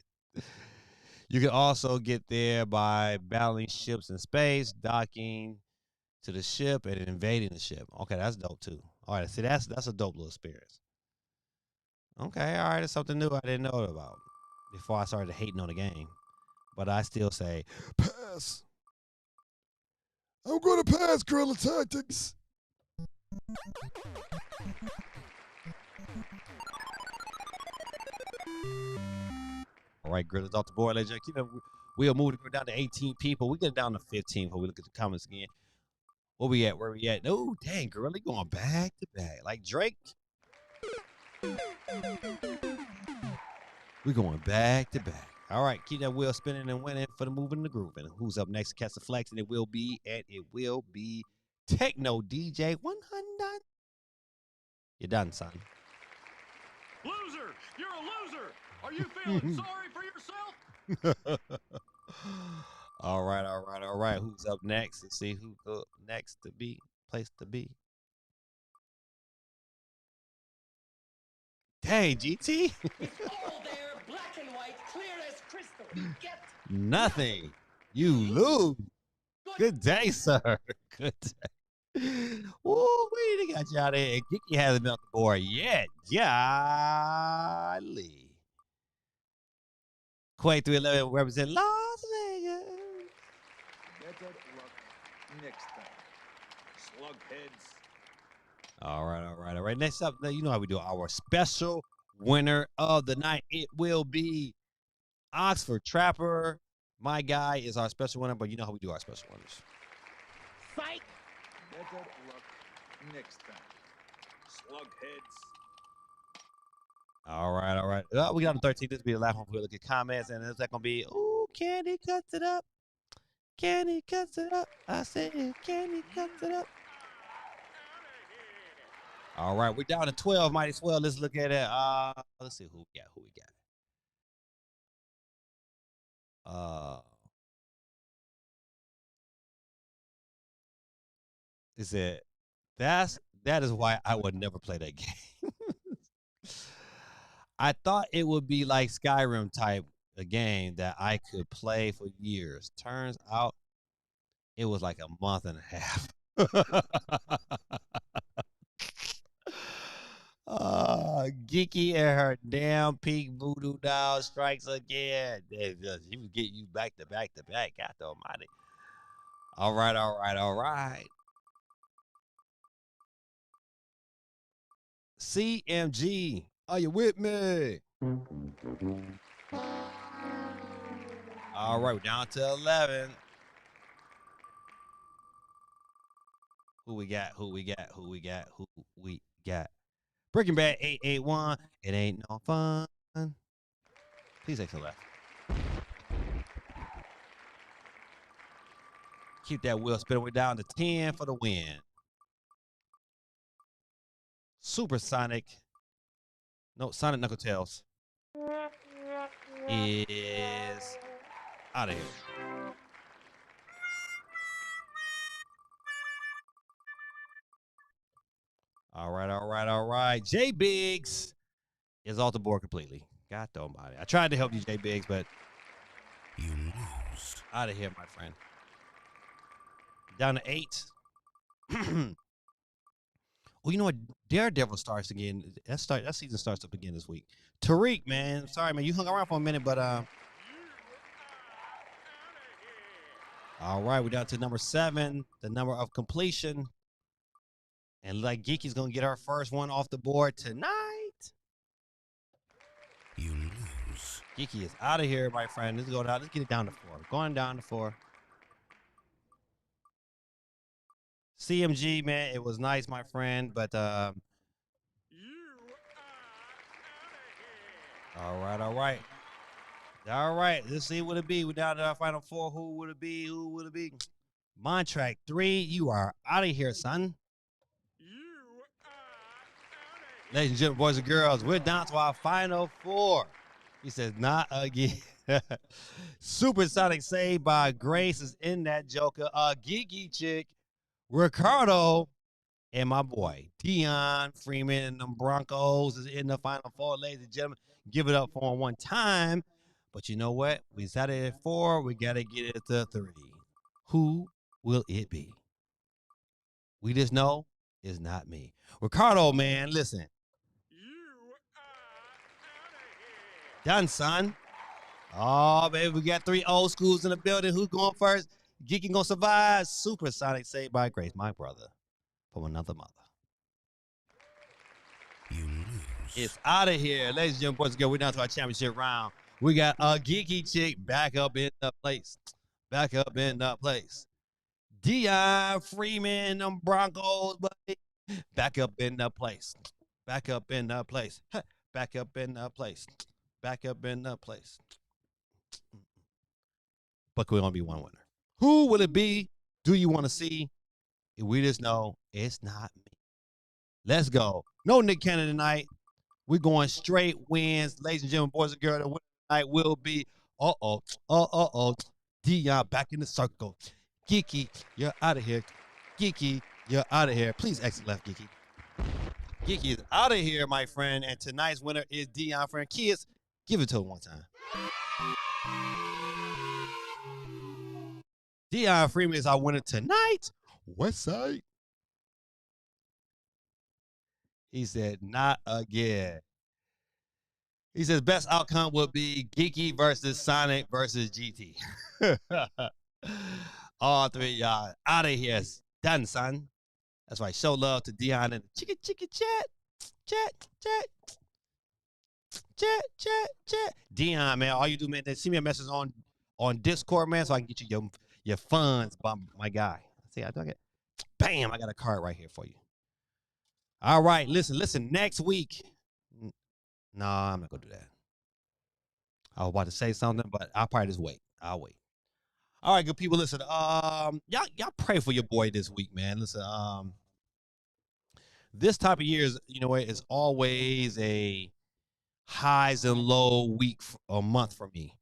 You can also get there by battling ships in space, docking to the ship, and invading the ship. Okay, that's dope too. All right, see, that's a dope little experience. Okay, all right, it's something new I didn't know about before I started hating on the game. But I still say, pass. I'm going to pass guerrilla tactics. All right, Griller's off the board. Let's keep it. We'll move it down to 18 people. We get down to 15 before we look at the comments again. Where we at? Oh, dang, Gorilla going back to back. Like Drake. We're going back to back. All right, keep that wheel spinning and winning for the moving and the grooving. Who's up next? Catch the flex, and it will be Techno DJ 100. You're done, son. Loser! You're a loser! Are you feeling sorry for yourself? All right. Who's up next? Let's see who's up next to be. Place to be. Dang, GT. It's all there, black and white, clear as crystal. Get Nothing. You lose. Good day, sir. Good day. Ooh, we got you out of here. Geeky hasn't been on the board yet. Golly. Quake 311 represent Las Vegas. Better luck next time. Slugheads. All right. Next up, you know how we do our special winner of the night. It will be Oxford Trapper. My guy is our special winner, but you know how we do our special winners. psych. Better luck next time. Slugheads. All right. Well, we got on 13. This will be the last one. We'll look at comments, and it's like going to be, ooh, Candy cuts it up. Candy cuts it up. I said, Candy cuts it up. All right, we're down to 12. Might as well. Let's look at it. Let's see who we got. Is it? That is why I would never play that game. I thought it would be like Skyrim type a game that I could play for years. Turns out it was like a month and a half. Geeky and her damn peak voodoo doll strikes again. She would get you back to back to back. God almighty. All right, all right, all right. CMG, are you with me? All right, we're down to 11. Who we got? Who we got? Who we got? Who we got? Breaking Bad 881. It ain't no fun. Please exit left. Keep that wheel spinning. We're down to 10 for the win. Supersonic. No, Sonic Knuckle Tails is out of here. All right, all right, all right. J Biggs is off the board completely. God almighty. I tried to help you, J Biggs, but You lose. out of here, my friend. Down to 8. Well, you know what? Daredevil starts again. That season starts up again this week. Tariq, man. Sorry, man. You hung around for a minute, but all right, we're down to number 7, the number of completion. And like Geeky's gonna get her first one off the board tonight. You lose. Geeky is out of here, my friend. Let's go down. Let's get it down to 4. Going down to 4. CMG, man, it was nice, my friend, but all right, all right. All right, let's see what it be. We're down to our final 4. Who would it be? Who would it be? Montrack 3, you are out of here, son. Ladies and gentlemen, boys and girls, we're down to our final 4. He says, not again. Supersonic Saved by Grace is in that joker. Geeky Chick, Ricardo, and my boy, Dion Freeman and them Broncos is in the final 4. Ladies and gentlemen, give it up for him one time. But you know what? We started at 4. We got to get it to 3. Who will it be? We just know it's not me. Ricardo, man, listen. Done, son. Oh, baby, we got 3 old schools in the building. Who's going first? Geeking gonna survive. Supersonic Saved by Grace, my brother, from another mother. You lose. It's out of here. Ladies and gentlemen, boys and girls, we're down to our championship round. We got a Geeky Chick back up in the place. Back up in the place. Dion Freeman, them Broncos, buddy. Back up in the place. Back up in the place. Back up in the place. Back up in the place. But we're going to be one winner. Who will it be? Do you want to see? We just know it's not me. Let's go. No Nick Cannon tonight. We're going straight wins. Ladies and gentlemen, boys and girls, the winner tonight will be, Dion back in the circle. Geeky, you're out of here. Geeky, you're out of here. Please exit left, Geeky. Geeky is out of here, my friend. And tonight's winner is Dion Friend. Kids, give it to him one time. Dion Freeman is our winner tonight. West side. He said, not again. He says, best outcome would be Geeky versus Sonic versus GT. All 3 y'all out of here. Done, son. That's right. Show love to Dion and the chicken chat. Chat. Dion, man, all you do, man, send me a message on Discord, man, so I can get you your funds, my guy. See, I dug it. Bam, I got a card right here for you. All right, listen. Next week. No, I'm not gonna do that. I was about to say something, but I'll probably just wait. I'll wait. All right, good people. Listen, y'all pray for your boy this week, man. Listen, this type of year is, you know, it's always a highs and low week or month for me.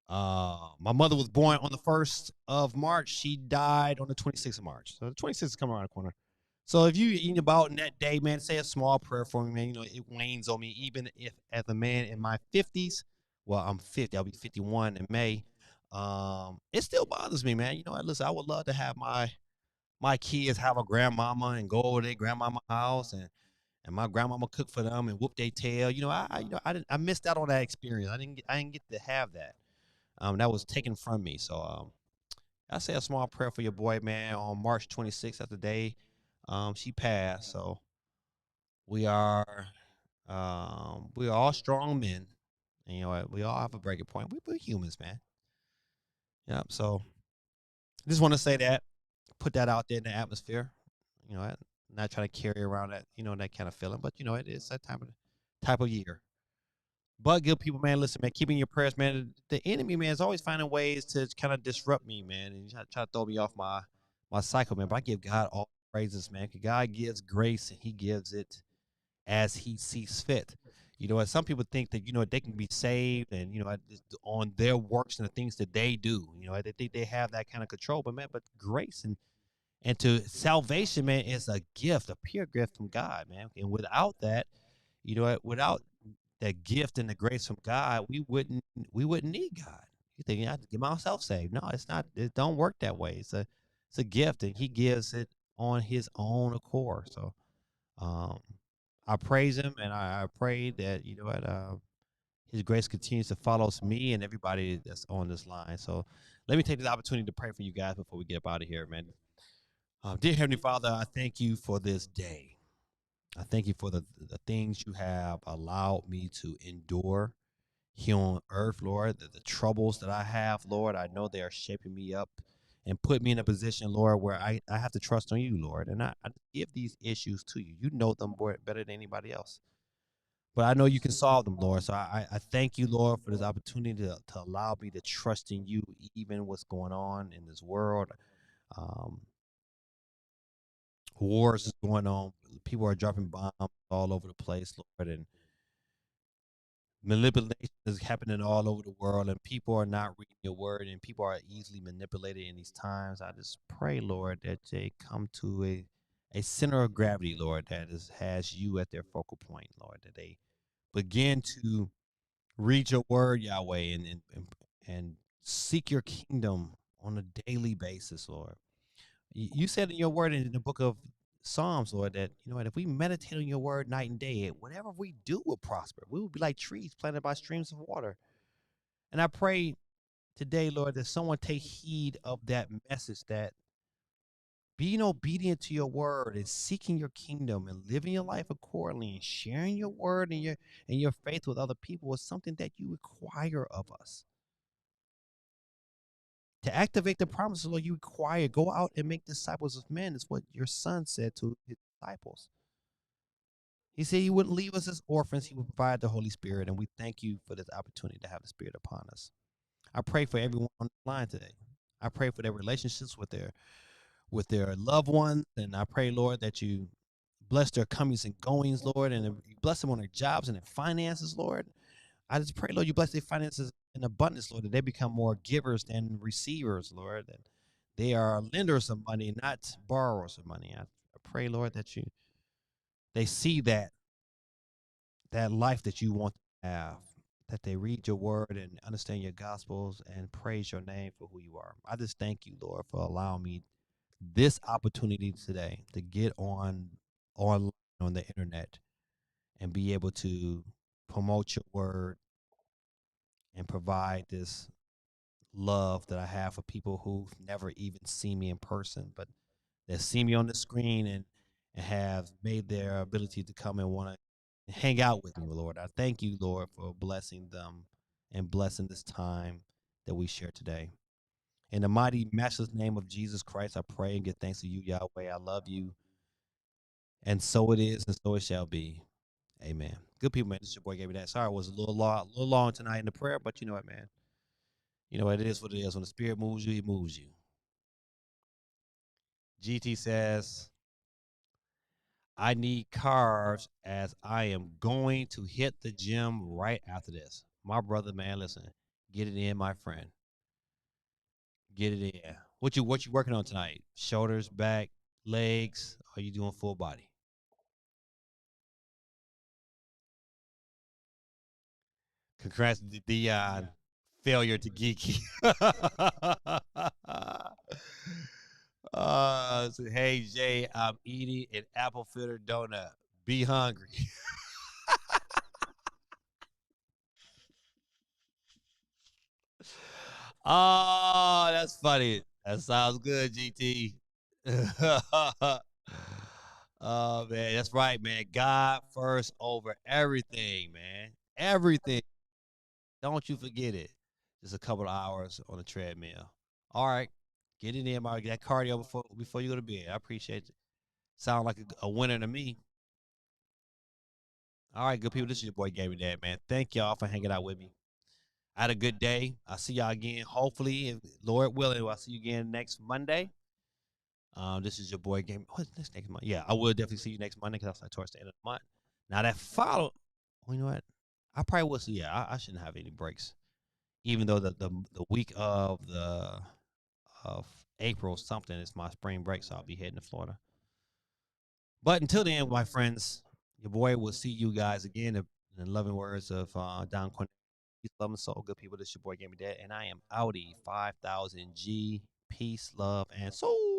My mother was born on the 1st of March. She died on the 26th of March. So the 26th is coming around the corner. So if you eat about in that day, man, say a small prayer for me, man. You know, it wanes on me, even if as a man in my 50s. Well, I'm 50. I'll be 51 in May. It still bothers me, man. You know, listen, I would love to have my kids have a grandmama and go over to their grandmama house and my grandmama cook for them and whoop their tail. You know, I missed out on that experience. I didn't get to have that. That was taken from me. So I say a small prayer for your boy, man. On March 26th, of the day, she passed. So we are, we are all strong men. And, you know what? We all have a breaking point. We're humans, man. Yep. So just want to say that, put that out there in the atmosphere. You know, not trying to carry around that, that kind of feeling, but it is that type of year. But good people, man, listen, man, keeping your prayers, man. The enemy, man, is always finding ways to kind of disrupt me, man, and try to throw me off my cycle, man. But I give God all praises, man. 'Cause God gives grace and He gives it as He sees fit. And some people think that they can be saved and on their works and the things that they do. They think they have that kind of control, but man, grace and to salvation, man, is a gift, a pure gift from God, man. And without that, without that gift and the grace from God, we wouldn't need God. You think I have to get myself saved? No, it's not. It don't work that way. It's a gift, and He gives it on His own accord. So, um, I praise Him, and I pray that His grace continues to follow me and everybody that's on this line. So, let me take this opportunity to pray for you guys before we get up out of here, man. Dear Heavenly Father, I thank you for this day. I thank you for the things you have allowed me to endure here on earth, Lord. The troubles that I have, Lord, I know they are shaping me up and put me in a position, Lord, where I have to trust on you, Lord. And I give these issues to you. You know them better than anybody else. But I know you can solve them, Lord. So I thank you, Lord, for this opportunity to allow me to trust in you, even what's going on in this world. Um, Wars is going on. People are dropping bombs all over the place, Lord, and manipulation is happening all over the world, and people are not reading your word, and people are easily manipulated in these times. I just pray, Lord, that they come to a center of gravity, Lord, that has you at their focal point, Lord, that they begin to read your word, Yahweh, and seek your kingdom on a daily basis, Lord. You said in your word in the book of Psalms, Lord, that if we meditate on your word night and day, whatever we do will prosper. We will be like trees planted by streams of water. And I pray today, Lord, that someone take heed of that message, that being obedient to your word and seeking your kingdom and living your life accordingly and sharing your word and your faith with other people is something that you require of us. To activate the promises, Lord, you require go out and make disciples of men, is what your son said to his disciples. He said he wouldn't leave us as orphans. He would provide the Holy Spirit, and we thank you for this opportunity to have the Spirit upon us. I pray for everyone on the line today. I pray for their relationships with their loved ones, and I pray, Lord, that you bless their comings and goings, Lord, and you bless them on their jobs and their finances, Lord. I just pray, Lord, you bless their finances in abundance, Lord, that they become more givers than receivers, Lord, that they are lenders of money, not borrowers of money. I pray, Lord, that they see that life that you want to have, that they read your word and understand your gospels and praise your name for who you are. I just thank you, Lord, for allowing me this opportunity today to get online on the internet and be able to promote your word and provide this love that I have for people who've never even seen me in person, but that see me on the screen and have made their ability to come and want to hang out with me, Lord. I thank you, Lord, for blessing them and blessing this time that we share today. In the mighty, matchless name of Jesus Christ, I pray and give thanks to you, Yahweh. I love you. And so it is, and so it shall be. Amen. Good people, man. This is your boy gave me that. Sorry, it was a little long tonight in the prayer, but you know what, man. You know what, it is what it is. When the Spirit moves you, it moves you. GT says, I need carbs as I am going to hit the gym right after this. My brother, man, listen, get it in, my friend. Get it in. What you working on tonight? Shoulders, back, legs? Or are you doing full body? Congrats to Dion. Failure to geeky. Hey Jay, I'm eating an apple fritter donut. Be hungry. Oh, that's funny. That sounds good, GT. Oh man, that's right, man. God first over everything, man. Everything. Don't you forget it. Just a couple of hours on the treadmill. All right. Get in there, Mark. Get that cardio before you go to bed. I appreciate it. Sound like a winner to me. All right, good people. This is your boy Gabby Dad, man. Thank y'all for hanging out with me. I had a good day. I'll see y'all again. Hopefully, if Lord willing, I'll see you again next Monday. This is your boy Game. What's this next month? Yeah, I will definitely see you next Monday because that's like towards the end of the month. Now that follow, well, you know what? I probably will see. Yeah, I shouldn't have any breaks, even though the week of April something is my spring break, so I'll be heading to Florida. But until then, my friends, your boy will see you guys again. In the loving words of Don Cornell. Peace, love, and soul. Good people, this is your boy Game Dad, and I am Audi 5000G. Peace, love, and soul.